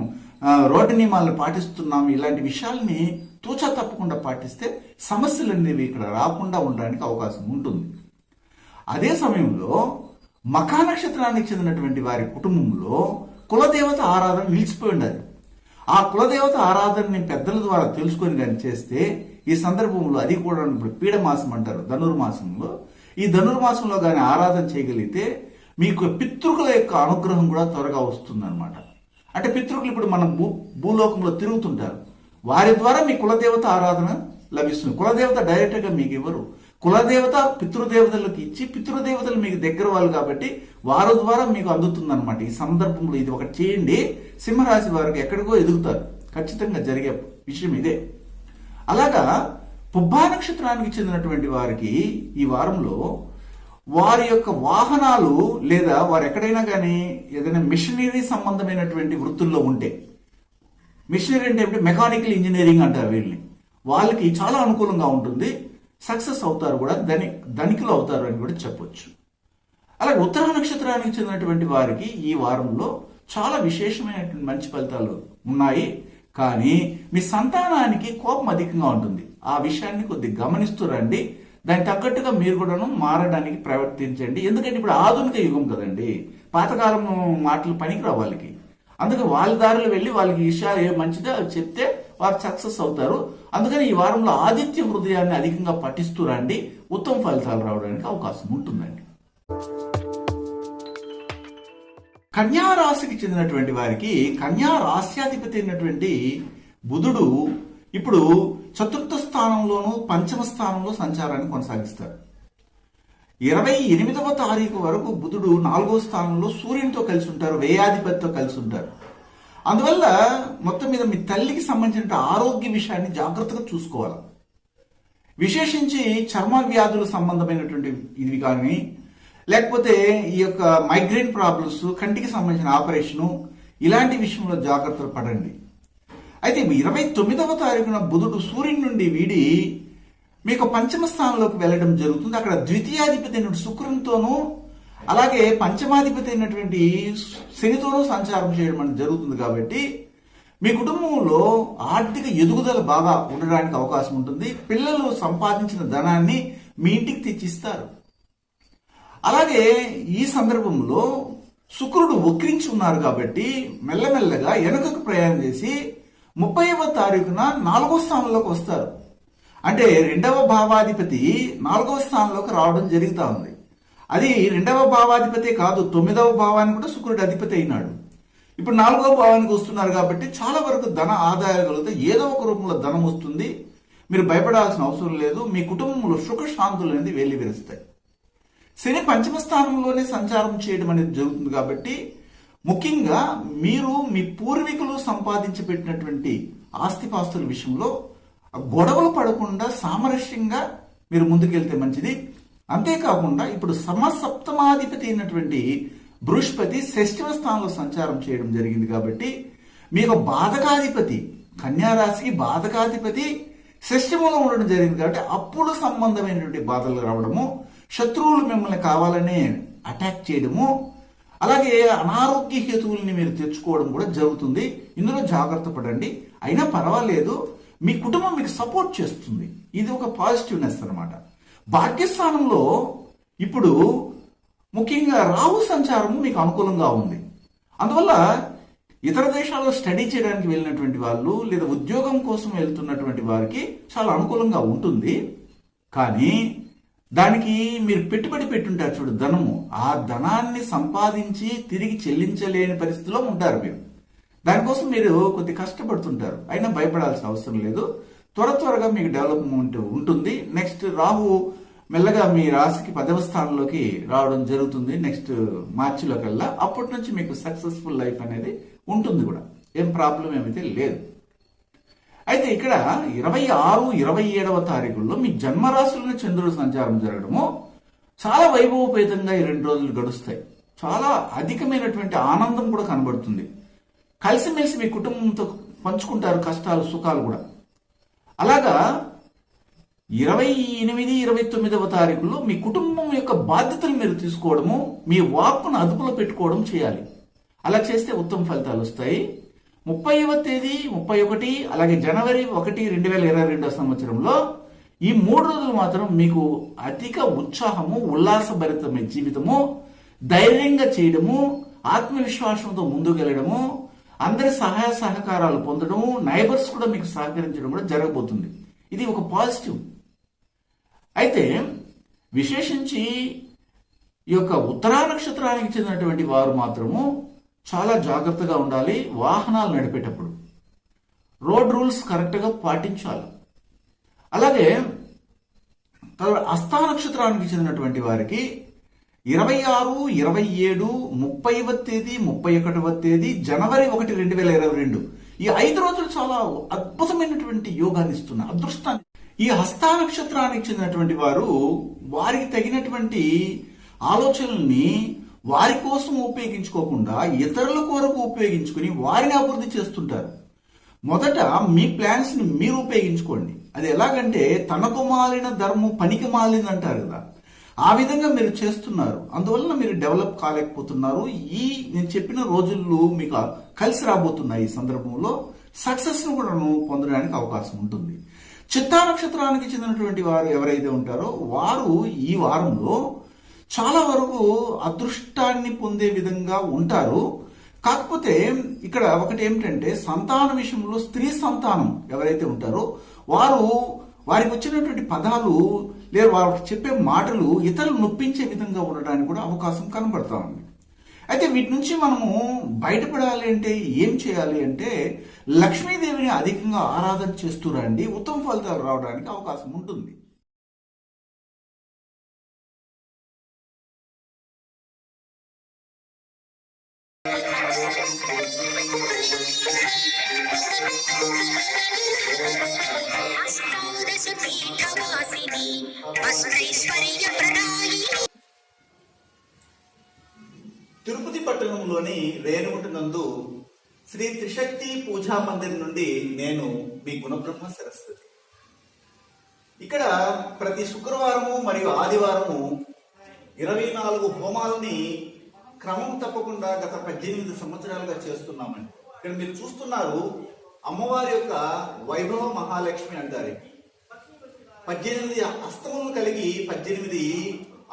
రోడ్డు నియమాలను పాటిస్తున్నాం, ఇలాంటి విషయాల్ని తూచా తప్పకుండా పాటిస్తే సమస్యలు అనేవి ఇక్కడ రాకుండా ఉండడానికి అవకాశం ఉంటుంది. అదే సమయంలో మఖా నక్షత్రానికి చెందినటువంటి వారి కుటుంబంలో కులదేవత ఆరాధన నిలిచిపోయి ఉండాలి. ఆ కులదేవత ఆరాధనని పెద్దల ద్వారా తెలుసుకొని కానీ చేస్తే ఈ సందర్భంలో, అది కూడా ఇప్పుడు పీడమాసం అంటారు ధనుర్మాసంలో, ఈ ధనుర్మాసంలో కానీ ఆరాధన చేయగలిగితే మీకు పితృకుల యొక్క అనుగ్రహం కూడా త్వరగా వస్తుందన్నమాట. అంటే పితృకులు ఇప్పుడు మన భూలోకంలో తిరుగుతుంటారు, వారి ద్వారా మీ కులదేవత ఆరాధన లభిస్తుంది. కులదేవత డైరెక్ట్గా మీకు ఇవ్వరు, కులదేవత పితృదేవతలకు ఇచ్చి పితృదేవతలు మీకు దగ్గర వాళ్ళు కాబట్టి వారి ద్వారా మీకు అందుతుందన్నమాట. ఈ సందర్భంలో ఇది ఒకటి చేయండి, సింహరాశి వారికి ఎక్కడికో ఎదుగుతారు. ఖచ్చితంగా జరిగే విషయం ఇదే. అలాగా పుబ్బా నక్షత్రానికి చెందినటువంటి వారికి ఈ వారంలో వారి యొక్క వాహనాలు లేదా వారు ఎక్కడైనా కానీ ఏదైనా మిషనరీ సంబంధమైనటువంటి వృత్తుల్లో ఉంటే, మిషనరీ అంటే మెకానికల్ ఇంజనీరింగ్ అంటారు వీళ్ళని, వాళ్ళకి చాలా అనుకూలంగా ఉంటుంది. సక్సెస్ అవుతారు కూడా, ధనికులు అవుతారు అని కూడా చెప్పొచ్చు. అలాగే ఉత్తర నక్షత్రానికి చెందినటువంటి వారికి ఈ వారంలో చాలా విశేషమైనటువంటి మంచి ఫలితాలు ఉన్నాయి. కానీ మీ సంతానానికి కోపం అధికంగా ఉంటుంది. ఆ విషయాన్ని కొద్దిగా గమనిస్తూ రండి. దానికి తగ్గట్టుగా మీరు కూడాను మారడానికి ప్రవర్తించండి. ఎందుకంటే ఇప్పుడు ఆధునిక యుగం కదండి, పాతకాలం మాటలు పనికిరావు వాళ్ళకి. అందుకే వాళ్ళ దారిలో వెళ్ళి వాళ్ళకి విషయాలు ఏ మంచిదో అవి చెప్తే వారు సక్సెస్ అవుతారు. అందుకని ఈ వారంలో ఆదిత్య హృదయాన్ని అధికంగా పఠిస్తూ రండి, ఉత్తమ ఫలితాలు రావడానికి అవకాశం ఉంటుందండి. కన్యా రాశికి చెందినటువంటి వారికి కన్యా రాశ్యాధిపతి అయినటువంటి బుధుడు ఇప్పుడు చతుర్థ స్థానంలోను పంచమ స్థానంలో సంచారాన్ని కొనసాగిస్తారు. 28వ తారీఖు వరకు బుధుడు 4వ స్థానంలో సూర్యునితో కలిసి ఉంటారు, వ్యయాధిపతితో కలిసి ఉంటారు. అందువల్ల మొత్తం మీద మీ తల్లికి సంబంధించిన ఆరోగ్య విషయాన్ని జాగ్రత్తగా చూసుకోవాలి. విశేషించి చర్మ వ్యాధుల సంబంధమైనటువంటి ఇది కానీ, లేకపోతే ఈ యొక్క మైగ్రేన్ ప్రాబ్లమ్స్, కంటికి సంబంధించిన ఆపరేషను, ఇలాంటి విషయంలో జాగ్రత్తలు పడండి. అయితే 29వ తారీఖున బుధుడు సూర్యుని నుండి వీడి మీకు పంచమ స్థానంలోకి వెళ్ళడం జరుగుతుంది. అక్కడ ద్వితీయాధిపతి అయినటువంటి శుక్రునితోనూ అలాగే పంచమాధిపతి అయినటువంటి శనితోనూ సంచారం చేయడం అనేది జరుగుతుంది. కాబట్టి మీ కుటుంబంలో ఆర్థిక ఎదుగుదల బాగా ఉండడానికి అవకాశం ఉంటుంది. పిల్లలు సంపాదించిన ధనాన్ని మీ ఇంటికి తెచ్చిస్తారు. అలాగే ఈ సందర్భంలో శుక్రుడు వక్రించి ఉన్నారు కాబట్టి మెల్లమెల్లగా వెనుకకు ప్రయాణం చేసి 30వ తారీఖున 4వ స్థానంలోకి వస్తారు. అంటే 2వ భావాధిపతి 4వ స్థానంలోకి రావడం జరుగుతూ ఉంది. అది 2వ భావాధిపతి కాదు, 9వ భావానికి కూడా శుక్రుడు అధిపతి అయినాడు. ఇప్పుడు 4వ భావానికి వస్తున్నారు కాబట్టి చాలా వరకు ధన ఆదాయాలు కలుగుతాయి. ఏదో ఒక రూపంలో ధనం వస్తుంది. మీరు భయపడాల్సిన అవసరం లేదు. మీ కుటుంబంలో సుఖ శాంతులు అనేది వెల్లివిరుస్తాయి. శని పంచమ స్థానంలోనే సంచారం చేయడం అనేది జరుగుతుంది. కాబట్టి ముఖ్యంగా మీరు మీ పూర్వీకులు సంపాదించి పెట్టినటువంటి ఆస్తిపాస్తుల విషయంలో గొడవలు పడకుండా సామరస్యంగా మీరు ముందుకెళ్తే మంచిది. అంతేకాకుండా ఇప్పుడు సమసప్తమాధిపతి అయినటువంటి బృహస్పతి షష్ఠమ స్థానంలో సంచారం చేయడం జరిగింది. కాబట్టి మీకు బాధకాధిపతి, కన్యారాశికి బాధకాధిపతి షష్ఠమంలో ఉండడం జరిగింది. కాబట్టి అప్పుడు సంబంధమైనటువంటి బాధలు రావడము, శత్రువులు మిమ్మల్ని కావాలనే అటాక్ చేయడము, అలాగే అనారోగ్య హేతువుల్ని మీరు తెచ్చుకోవడం కూడా జరుగుతుంది. ఇందులో జాగ్రత్త పడండి. అయినా పర్వాలేదు, మీ కుటుంబం మీకు సపోర్ట్ చేస్తుంది. ఇది ఒక పాజిటివ్నెస్ అన్నమాట. భాగ్యస్థానంలో ఇప్పుడు ముఖ్యంగా రాహు సంచారం మీకు అనుకూలంగా ఉంది. అందువల్ల ఇతర దేశాల్లో స్టడీ చేయడానికి వెళ్ళినటువంటి వాళ్ళు లేదా ఉద్యోగం కోసం వెళ్తున్నటువంటి వారికి చాలా అనుకూలంగా ఉంటుంది. కానీ దానికి మీరు పెట్టుబడి పెట్టుంటారు చూడు, ధనము. ఆ ధనాన్ని సంపాదించి తిరిగి చెల్లించలేని పరిస్థితిలో ఉంటారు మీరు. దానికోసం మీరు కొద్ది కష్టపడుతుంటారు. అయినా భయపడాల్సిన అవసరం లేదు. త్వరగా మీకు డెవలప్మెంట్ ఉంటుంది. నెక్స్ట్ రాహు మెల్లగా మీ రాశికి 10వ స్థానంలోకి రావడం జరుగుతుంది నెక్స్ట్ మార్చిలో కల్లా. అప్పటి నుంచి మీకు సక్సెస్ఫుల్ లైఫ్ అనేది ఉంటుంది కూడా, ఏం ప్రాబ్లం ఏమైతే లేదు. అయితే ఇక్కడ 26, 27వ తారీఖుల్లో మీ జన్మరాశులను చంద్రుడు సంచారం జరగడము చాలా వైభవపేతంగా ఈ 2 రోజులు గడుస్తాయి. చాలా అధికమైనటువంటి ఆనందం కూడా కనబడుతుంది. కలిసిమెలిసి మీ కుటుంబంతో పంచుకుంటారు కష్టాలు సుఖాలు కూడా. అలాగా 28, 29వ తారీఖుల్లో మీ కుటుంబం యొక్క బాధ్యతలు మీరు తీసుకోవడము, మీ వాక్కును అదుపులో పెట్టుకోవడం చేయాలి. అలా చేస్తే ఉత్తమ ఫలితాలు వస్తాయి. 30వ తేదీ, 31, అలాగే జనవరి 1, 2022 సంవత్సరంలో ఈ 3 రోజులు మాత్రం మీకు అధిక ఉత్సాహము, ఉల్లాసభరితమైన జీవితము, ధైర్యంగా చేయడము, ఆత్మవిశ్వాసంతో ముందుకెళ్లడము, అందరి సహాయ సహకారాలు పొందడము, నైబర్స్ కూడా మీకు సహకరించడం కూడా జరగబోతుంది. ఇది ఒక పాజిటివ్. అయితే విశేషించి ఈ యొక్క ఉత్తరా నక్షత్రానికి చెందినటువంటి వారు మాత్రము చాలా జాగ్రత్తగా ఉండాలి. వాహనాలు నడిపేటప్పుడు రోడ్ రూల్స్ కరెక్ట్గా పాటించాలి. అలాగే హస్తా నక్షత్రానికి చెందినటువంటి వారికి 26, 27, 30వ తేదీ, 31వ తేదీ, జనవరి 1, 2022 ఈ 5 రోజులు చాలా అద్భుతమైనటువంటి యోగాన్ని ఇస్తున్నారు, అదృష్టాన్ని. ఈ హస్తా నక్షత్రానికి చెందినటువంటి వారు వారికి తగినటువంటి ఆలోచనల్ని వారి కోసం ఉపయోగించుకోకుండా ఇతరుల కొరకు ఉపయోగించుకుని వారిని అభివృద్ధి చేస్తుంటారు. మొదట మీ ప్లాన్స్ ని మీరు ఉపయోగించుకోండి. అది ఎలాగంటే తనకు మాలిన ధర్మం పనికి మాలింది అంటారు కదా, ఆ విధంగా మీరు చేస్తున్నారు. అందువలన మీరు డెవలప్ కాలేకపోతున్నారు. ఈ నేను చెప్పిన రోజుల్లో మీకు కలిసి రాబోతున్నాయి. ఈ సందర్భంలో సక్సెస్ ను కూడా పొందడానికి అవకాశం ఉంటుంది. చిత్తా నక్షత్రానికి చెందినటువంటి వారు ఎవరైతే ఉంటారో వారు ఈ వారంలో చాలా వరకు అదృష్టాన్ని పొందే విధంగా ఉంటారు. కాకపోతే ఇక్కడ ఒకటి ఏమిటంటే సంతాన విషయంలో స్త్రీ సంతానం ఎవరైతే ఉంటారో వారు వారికి వచ్చినటువంటి పదాలు లేదా వారికి చెప్పే మాటలు ఇతరులు నొప్పించే విధంగా ఉండడానికి కూడా అవకాశం కనబడతా ఉంది. అయితే వీటి నుంచి మనము బయటపడాలి అంటే ఏం చేయాలి అంటే లక్ష్మీదేవిని అధికంగా ఆరాధన చేస్తూ రండి, ఉత్తమ ఫలితాలు రావడానికి అవకాశం ఉంటుంది. తిరుపతి పట్టణంలోని రేణుగుంట నందు శ్రీ త్రిశక్తి పూజా మందిర్ నుండి నేను మీ గుణబ్రహ్మ సరస్వతి. ఇక్కడ ప్రతి శుక్రవారము మరియు ఆదివారము 24 హోమాలని క్రమం తప్పకుండా గత 18 సంవత్సరాలుగా చేస్తున్నామండి. ఇక్కడ మీరు చూస్తున్నారు అమ్మవారి యొక్క వైభవ మహాలక్ష్మి అంటారు. 18 హస్తములను కలిగి 18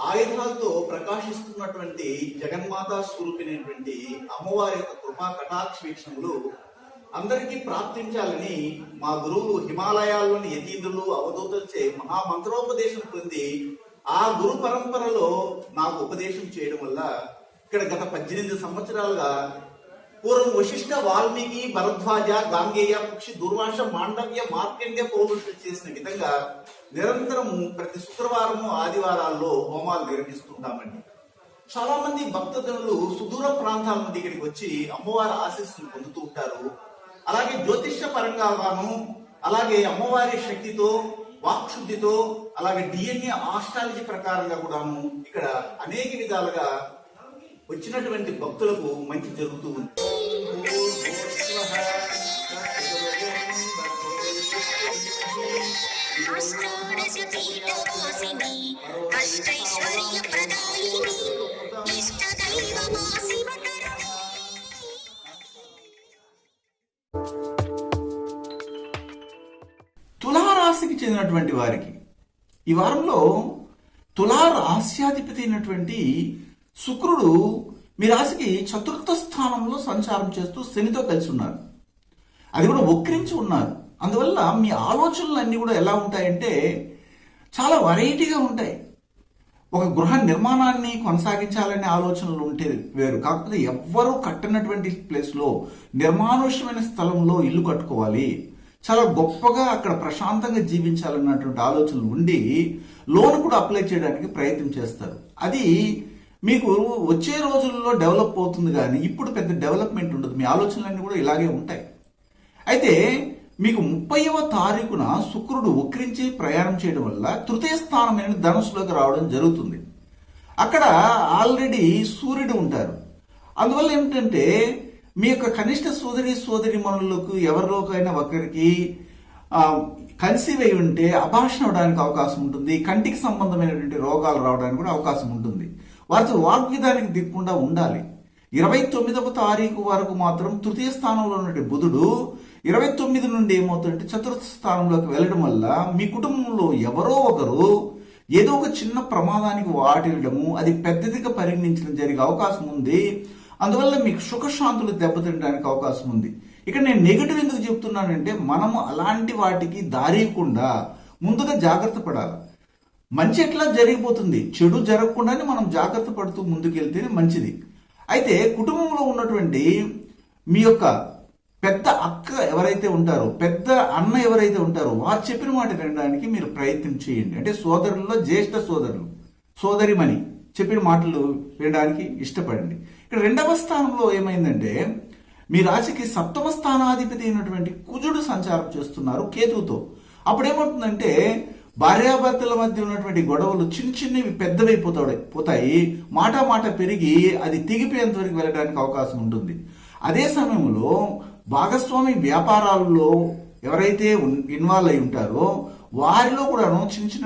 ఆయుధాలతో ప్రకాశిస్తున్నటువంటి జగన్మాతా స్వరూపినటువంటి అమ్మవారి యొక్క కృపా కటాక్ష వీక్షణములు అందరికీ ప్రాప్తించాలని మా గురువులు హిమాలయాల్లోని యతీంద్రులు అవధూతలచే మహామంత్రోపదేశం పొంది ఆ గురు పరంపరలో నాకు ఉపదేశం చేయడం వల్ల ఇక్కడ గత 18 సంవత్సరాలుగా పూర్వం వశిష్ఠ, వాల్మీకి, భరద్వాజ, గాంగేయ, పక్షి, దుర్వాస, మాండవ్య, మార్కండ్య పౌరుషులు చేసిన విధంగా నిరంతరము ప్రతి శుక్రవారము ఆదివారాల్లో హోమాలు నిర్వహిస్తుంటామండి. చాలా మంది భక్తజనులు సుదూర ప్రాంతాల నుండి ఇక్కడికి వచ్చి అమ్మవారి ఆశీస్సులు పొందుతూ ఉంటారు. అలాగే జ్యోతిష్య పరంగా గాను, అలాగే అమ్మవారి శక్తితో, వాక్శుద్ధితో, అలాగే DNA ఆస్ట్రాలజీ ప్రకారంగా కూడాను ఇక్కడ అనేక విధాలుగా వచ్చినటువంటి భక్తులకు మంచి జరుగుతూ ఉంది. రాశికి చెందినటువంటి వారికి ఈ వారంలో తులా రాశ్యాధిపతి అయినటువంటి శుక్రుడు మీ రాశికి చతుర్థ స్థానంలో సంచారం చేస్తూ శనితో కలిసి ఉన్నారు. అది కూడా వక్రించి ఉన్నారు. అందువల్ల మీ ఆలోచనలు అన్నీ కూడా ఎలా ఉంటాయంటే చాలా వెరైటీగా ఉంటాయి. ఒక గృహ నిర్మాణాన్ని కొనసాగించాలనే ఆలోచనలు ఉంటే వేరు, కాకపోతే ఎవ్వరూ కట్టనటువంటి ప్లేస్లో నిర్మానుష్యమైన స్థలంలో ఇల్లు కట్టుకోవాలి, చాలా గొప్పగా అక్కడ ప్రశాంతంగా జీవించాలన్నటువంటి ఆలోచనలు ఉండి లోన్ కూడా అప్లై చేయడానికి ప్రయత్నం చేస్తారు. అది మీకు వచ్చే రోజుల్లో డెవలప్ అవుతుంది, కానీ ఇప్పుడు పెద్ద డెవలప్మెంట్ ఉండదు. మీ ఆలోచనలన్నీ కూడా ఇలాగే ఉంటాయి. అయితే మీకు 30వ తారీఖున శుక్రుడు వక్రించి ప్రయాణం చేయడం వల్ల తృతీయ స్థానమైన ధనుసులోకి రావడం జరుగుతుంది. అక్కడ ఆల్రెడీ సూర్యుడు ఉంటారు. అందువల్ల ఏమిటంటే మీ యొక్క కనిష్ట సోదరి మనులకు ఎవరిలోకైనా ఒకరికి కన్సీవ్ అయి ఉంటే అభాషణ అవడానికి అవకాశం ఉంటుంది. కంటికి సంబంధమైనటువంటి రోగాలు రావడానికి కూడా అవకాశం ఉంటుంది. వారితో వాగ్విధానికి దిక్కుండా ఉండాలి. 29వ తారీఖు వరకు మాత్రం తృతీయ స్థానంలో ఉన్నటువంటి బుధుడు 29 నుండి ఏమవుతుందంటే చతుర్థ స్థానంలోకి వెళ్ళడం వల్ల మీ కుటుంబంలో ఎవరో ఒకరు ఏదో ఒక చిన్న ప్రమాదానికి వాటిల్లడము, అది పెద్దదిగా పరిగణించడం జరిగే అవకాశం ఉంది. అందువల్ల మీకు సుఖశాంతులు దెబ్బతినడానికి అవకాశం ఉంది. ఇక్కడ నేను నెగిటివ్ ఎందుకు చెప్తున్నానంటే మనము అలాంటి వాటికి దారియకుండా ముందుగా జాగ్రత్త పడాలి. మంచి ఎట్లా జరిగిపోతుంది, చెడు జరగకుండానే మనం జాగ్రత్త పడుతూ ముందుకెళ్తేనే మంచిది. అయితే కుటుంబంలో ఉన్నటువంటి మీ యొక్క పెద్ద అక్క ఎవరైతే ఉంటారో, పెద్ద అన్న ఎవరైతే ఉంటారో వారు చెప్పిన మాట వినడానికి మీరు ప్రయత్నం చేయండి. అంటే సోదరుల్లో జ్యేష్ఠ సోదరిమణి చెప్పిన మాటలు వినడానికి ఇష్టపడండి. ఇక్కడ 2వ స్థానంలో ఏమైందంటే మీ రాశికి 7వ స్థానాధిపతి అయినటువంటి కుజుడు సంచారం చేస్తున్నారు కేతువుతో. అప్పుడేమవుతుందంటే భార్యాభర్తల మధ్య ఉన్నటువంటి గొడవలు చిన్నవి పెద్దవైపోతాయి. మాట పెరిగి అది తెగిపోయేంత వరకు వెళ్ళడానికి అవకాశం ఉంటుంది. అదే సమయంలో భాగస్వామి వ్యాపారాల్లో ఎవరైతే ఇన్వాల్వ్ అయి ఉంటారో వారిలో కూడా చిన్న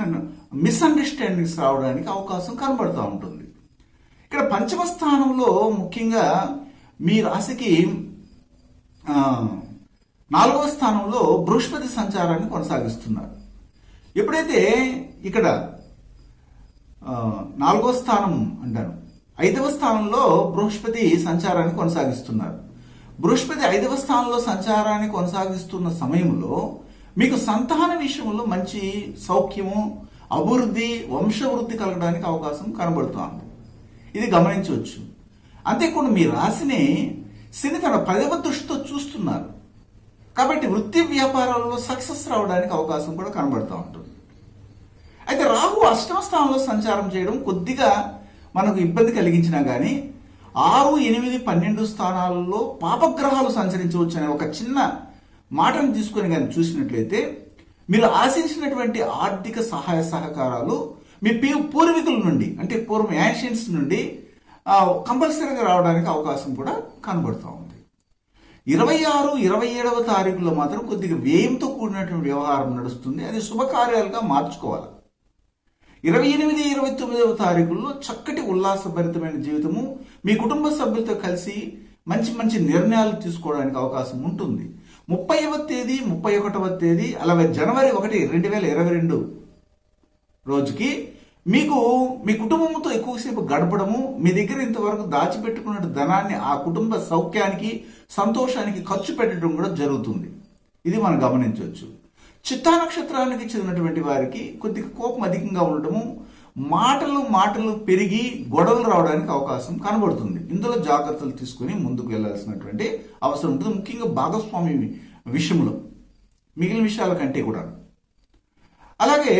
మిస్అండర్స్టాండింగ్స్ రావడానికి అవకాశం కనబడుతూ ఉంటుంది. ఇక్కడ 5వ స్థానంలో ముఖ్యంగా మీ రాశికి 4వ స్థానంలో బృహస్పతి సంచారాన్ని కొనసాగిస్తున్నారు. ఎప్పుడైతే ఇక్కడ 4వ స్థానం అంటాను 5వ స్థానంలో బృహస్పతి సంచారాన్ని కొనసాగిస్తున్నారు. బృహస్పతి 5వ స్థానంలో సంచారాన్ని కొనసాగిస్తున్న సమయంలో మీకు సంతాన విషయంలో మంచి సౌఖ్యము, అభివృద్ధి, వంశవృద్ధి కలగడానికి అవకాశం కనబడుతోంది. ఇది గమనించవచ్చు. అంతేకాకుండా మీ రాశిని శని తన 10వ దృష్టితో చూస్తున్నారు. కాబట్టి వృత్తి వ్యాపారాల్లో సక్సెస్ రావడానికి అవకాశం కూడా కనబడుతూ ఉంటుంది. అయితే రాహు 8వ స్థానంలో సంచారం చేయడం కొద్దిగా మనకు ఇబ్బంది కలిగించినా కానీ 6, 8, 12 స్థానాలలో పాపగ్రహాలు సంచరించవచ్చు అనే ఒక చిన్న మాటను తీసుకొని కానీ చూసినట్లయితే మీరు ఆశించినటువంటి ఆర్థిక సహాయ సహకారాలు మీ పూర్వీకుల నుండి, అంటే పూర్వం యాన్షియన్స్ నుండి కంపల్సరీగా రావడానికి అవకాశం కూడా కనబడుతూ ఉంది. 26, 27వ తారీఖులో మాత్రం కొద్దిగా వ్యయంతో కూడినటువంటి వ్యవహారం నడుస్తుంది. అది శుభకార్యాలుగా మార్చుకోవాలి. 28, 29వ తారీఖుల్లో చక్కటి ఉల్లాసభరితమైన జీవితము, మీ కుటుంబ సభ్యులతో కలిసి మంచి నిర్ణయాలు తీసుకోవడానికి అవకాశం ఉంటుంది. 30వ తేదీ, 31వ తేదీ అలాగే జనవరి 1, 2022 రోజుకి మీకు మీ కుటుంబంతో ఎక్కువసేపు గడపడము, మీ దగ్గర ఇంతవరకు దాచిపెట్టుకున్న ధనాన్ని ఆ కుటుంబ సౌఖ్యానికి, సంతోషానికి ఖర్చు పెట్టడం కూడా జరుగుతుంది. ఇది మనం గమనించవచ్చు. చిత్తా నక్షత్రానికి చెందినటువంటి వారికి కొద్దిగా కోపం అధికంగా ఉండటము, మాటలు పెరిగి గొడవలు రావడానికి అవకాశం కనబడుతుంది. ఇందులో జాగ్రత్తలు తీసుకుని ముందుకు వెళ్లాల్సినటువంటి అవసరం ఉంటుంది, ముఖ్యంగా భాగస్వామి విషయంలో, మిగిలిన విషయాల కంటే కూడా. అలాగే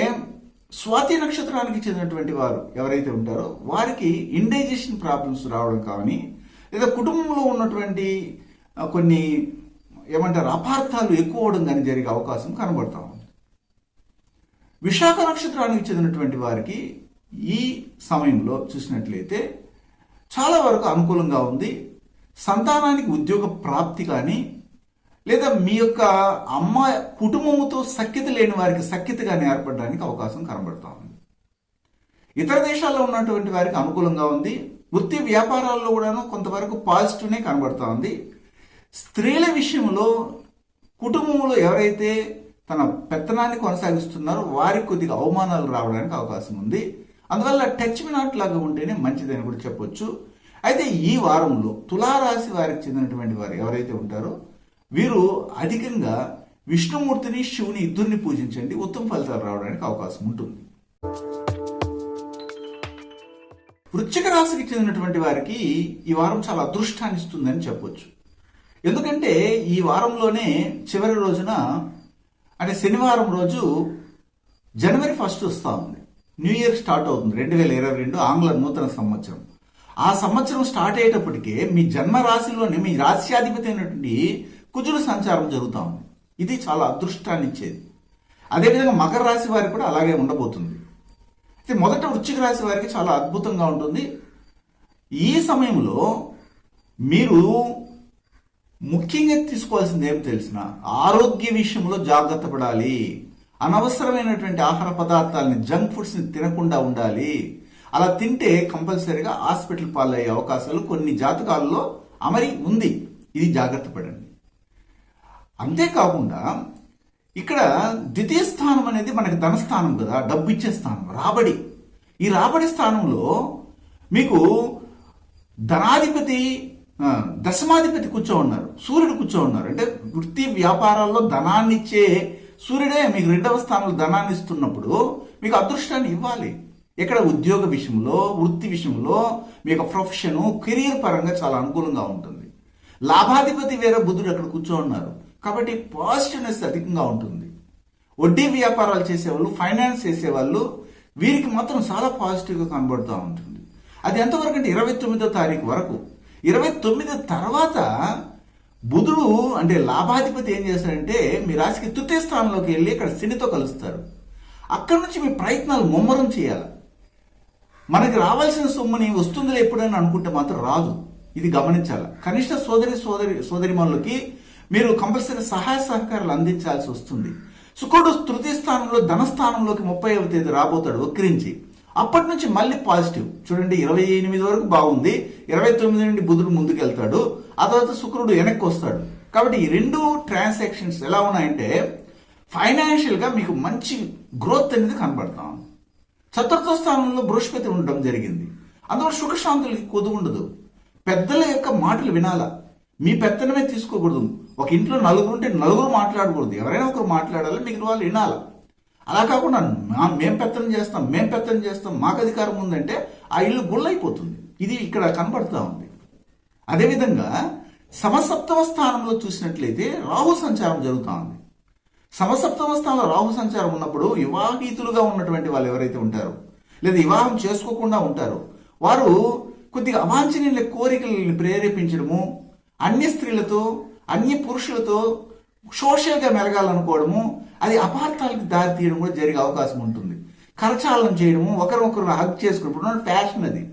స్వాతి నక్షత్రానికి చెందినటువంటి వారు ఎవరైతే ఉంటారో వారికి ఇండైజెషన్ ప్రాబ్లమ్స్ రావడం కానీ, లేదా కుటుంబంలో ఉన్నటువంటి కొన్ని ఏమంటారు అపార్థాలు ఎక్కువ అవడం కానీ జరిగే అవకాశం కనబడతా ఉంది. విశాఖ నక్షత్రానికి చెందినటువంటి వారికి ఈ సమయంలో చూసినట్లయితే చాలా వరకు అనుకూలంగా ఉంది. సంతానానికి ఉద్యోగ ప్రాప్తి కానీ, లేదా మీ యొక్క అమ్మ కుటుంబంతో సఖ్యత లేని వారికి సఖ్యత కానీ ఏర్పడడానికి అవకాశం కనబడతా ఉంది. ఇతర దేశాల్లో ఉన్నటువంటి వారికి అనుకూలంగా ఉంది. వృత్తి వ్యాపారాల్లో కూడాను కొంతవరకు పాజిటివ్నే కనబడతా ఉంది. స్త్రీల విషయంలో కుటుంబంలో ఎవరైతే తన పెత్తనాన్ని కొనసాగిస్తున్నారు, వారికి కొద్దిగా అవమానాలు రావడానికి అవకాశం ఉంది. అందువల్ల టచ్ మీ నాట్ లాగా ఉంటేనే మంచిదని కూడా చెప్పొచ్చు. అయితే ఈ వారంలో తులారాశి వారికి చెందినటువంటి వారు ఎవరైతే ఉంటారో వీరు అధికంగా విష్ణుమూర్తిని, శివుని ఇద్దరిని పూజించండి, ఉత్తమ ఫలితాలు రావడానికి అవకాశం ఉంటుంది. వృశ్చిక రాశికి చెందినటువంటి వారికి ఈ వారం చాలా అదృష్టాన్ని ఇస్తుందని చెప్పొచ్చు. ఎందుకంటే ఈ వారంలోనే చివరి రోజున అంటే శనివారం రోజు జనవరి 1 వస్తూ ఉంది. న్యూ ఇయర్ స్టార్ట్ అవుతుంది, 2022 ఆంగ్ల నూతన సంవత్సరం. ఆ సంవత్సరం స్టార్ట్ అయ్యేటప్పటికే మీ జన్మ రాశిలోనే మీ రాశ్యాధిపతి అయినటువంటి కుజుడు సంచారం జరుగుతూ ఉంది. ఇది చాలా అదృష్టాన్ని ఇచ్చేది. అదేవిధంగా మకర రాశి వారికి కూడా అలాగే ఉండబోతుంది. అయితే మొదట వృశ్చిక రాశి వారికి చాలా అద్భుతంగా ఉంటుంది. ఈ సమయంలో మీరు ముఖ్యంగా తీసుకోవాల్సింది ఏం తెలిసిన ఆరోగ్య విషయంలో జాగ్రత్త పడాలి. అనవసరమైనటువంటి ఆహార పదార్థాలని, జంక్ ఫుడ్స్ని తినకుండా ఉండాలి. అలా తింటే కంపల్సరీగా హాస్పిటల్ పాలయ్యే అవకాశాలు కొన్ని జాతకాల్లో అమరి ఉంది. ఇది జాగ్రత్త పడండి. అంతేకాకుండా ఇక్కడ ద్వితీయ స్థానం అనేది మనకి ధనస్థానం కదా, డబ్బు ఇచ్చే స్థానం, రాబడి. ఈ రాబడి స్థానంలో మీకు ధనాధిపతి, దశమాధిపతి కూర్చో ఉన్నారు, సూర్యుడు కూర్చో ఉన్నారు. అంటే వృత్తి వ్యాపారాల్లో ధనాన్ని ఇచ్చే సూర్యుడే మీకు 2వ స్థానంలో ధనాన్ని ఇస్తున్నప్పుడు మీకు అదృష్టాన్ని ఇవ్వాలి. ఇక్కడ ఉద్యోగ విషయంలో, వృత్తి విషయంలో మీ యొక్క ప్రొఫెషన్, కెరీర్ పరంగా చాలా అనుకూలంగా ఉంటుంది. లాభాధిపతి వేరే బుధుడు అక్కడ కూర్చో ఉన్నారు కాబట్టి పాజిటివ్నెస్ అధికంగా ఉంటుంది. వడ్డీ వ్యాపారాలు చేసేవాళ్ళు, ఫైనాన్స్ చేసేవాళ్ళు వీరికి మాత్రం చాలా పాజిటివ్గా కనబడుతూ ఉంటుంది. అది ఎంతవరకు అంటే 29వ తారీఖు వరకు. 29 తర్వాత బుధుడు అంటే లాభాధిపతి ఏం చేస్తాడంటే మీ రాశికి తృతీయ స్థానంలోకి వెళ్ళి ఇక్కడ శనితో కలుస్తారు. అక్కడి నుంచి మీ ప్రయత్నాలు ముమ్మరం చేయాలి. మనకి రావాల్సిన సొమ్ముని వస్తుందిలే ఎప్పుడైనా అనుకుంటే మాత్రం రాదు. ఇది గమనించాలి. కనిష్ట సోదరిమణులకి మీరు కంపల్సరీ సహాయ సహకారాలు అందించాల్సి వస్తుంది. శుక్రుడు తృతీయ స్థానంలో ధనస్థానంలోకి 30వ తేదీ రాబోతాడు వక్రించి. అప్పటి నుంచి మళ్ళీ పాజిటివ్ చూడండి. 28 వరకు బాగుంది. 29 నుండి బుధుడు ముందుకు వెళ్తాడు. ఆ తర్వాత శుక్రుడు వెనక్కి వస్తాడు. కాబట్టి ఈ 2 ట్రాన్సాక్షన్స్ ఎలా ఉన్నాయంటే ఫైనాన్షియల్గా మీకు మంచి గ్రోత్ అనేది కనబడతాం. చతుర్థ స్థానంలో బృహస్పతి ఉండడం జరిగింది. అందువల్ల సుఖశాంతులకి కొద్దు ఉండదు. పెద్దల యొక్క మాటలు వినాలా. మీ పెత్తనమే తీసుకోకూడదు. ఒక ఇంట్లో నలుగురు ఉంటే నలుగురు మాట్లాడకూడదు. ఎవరైనా ఒకరు మాట్లాడాలి, మిగిలిన వాళ్ళు వినాలా. అలా కాకుండా మేం పెత్తనం చేస్తాం మాకు అధికారం ఉందంటే ఆ ఇల్లు గుళ్ళైపోతుంది. ఇది ఇక్కడ కనబడుతూ ఉంది. అదేవిధంగా సమసప్తమ స్థానంలో చూసినట్లయితే రాహు సంచారం జరుగుతూ ఉంది. సమసప్తమ స్థానంలో రాహు సంచారం ఉన్నప్పుడు వివాహితులుగా ఉన్నటువంటి వాళ్ళు ఎవరైతే ఉంటారో లేదా వివాహం చేసుకోకుండా ఉంటారో వారు కొద్దిగా అవాంఛనీయ కోరికలను ప్రేరేపించడము, అన్య స్త్రీలతో, అన్య పురుషులతో సోషల్గా మెలగాలనుకోవడము, అది అపార్థాలకు దారి తీయడం కూడా జరిగే అవకాశం ఉంటుంది. కరచాలనం చేయడము, ఒకరినొకరు హగ్ చేసుకోవడం ఫ్యాషన్. అది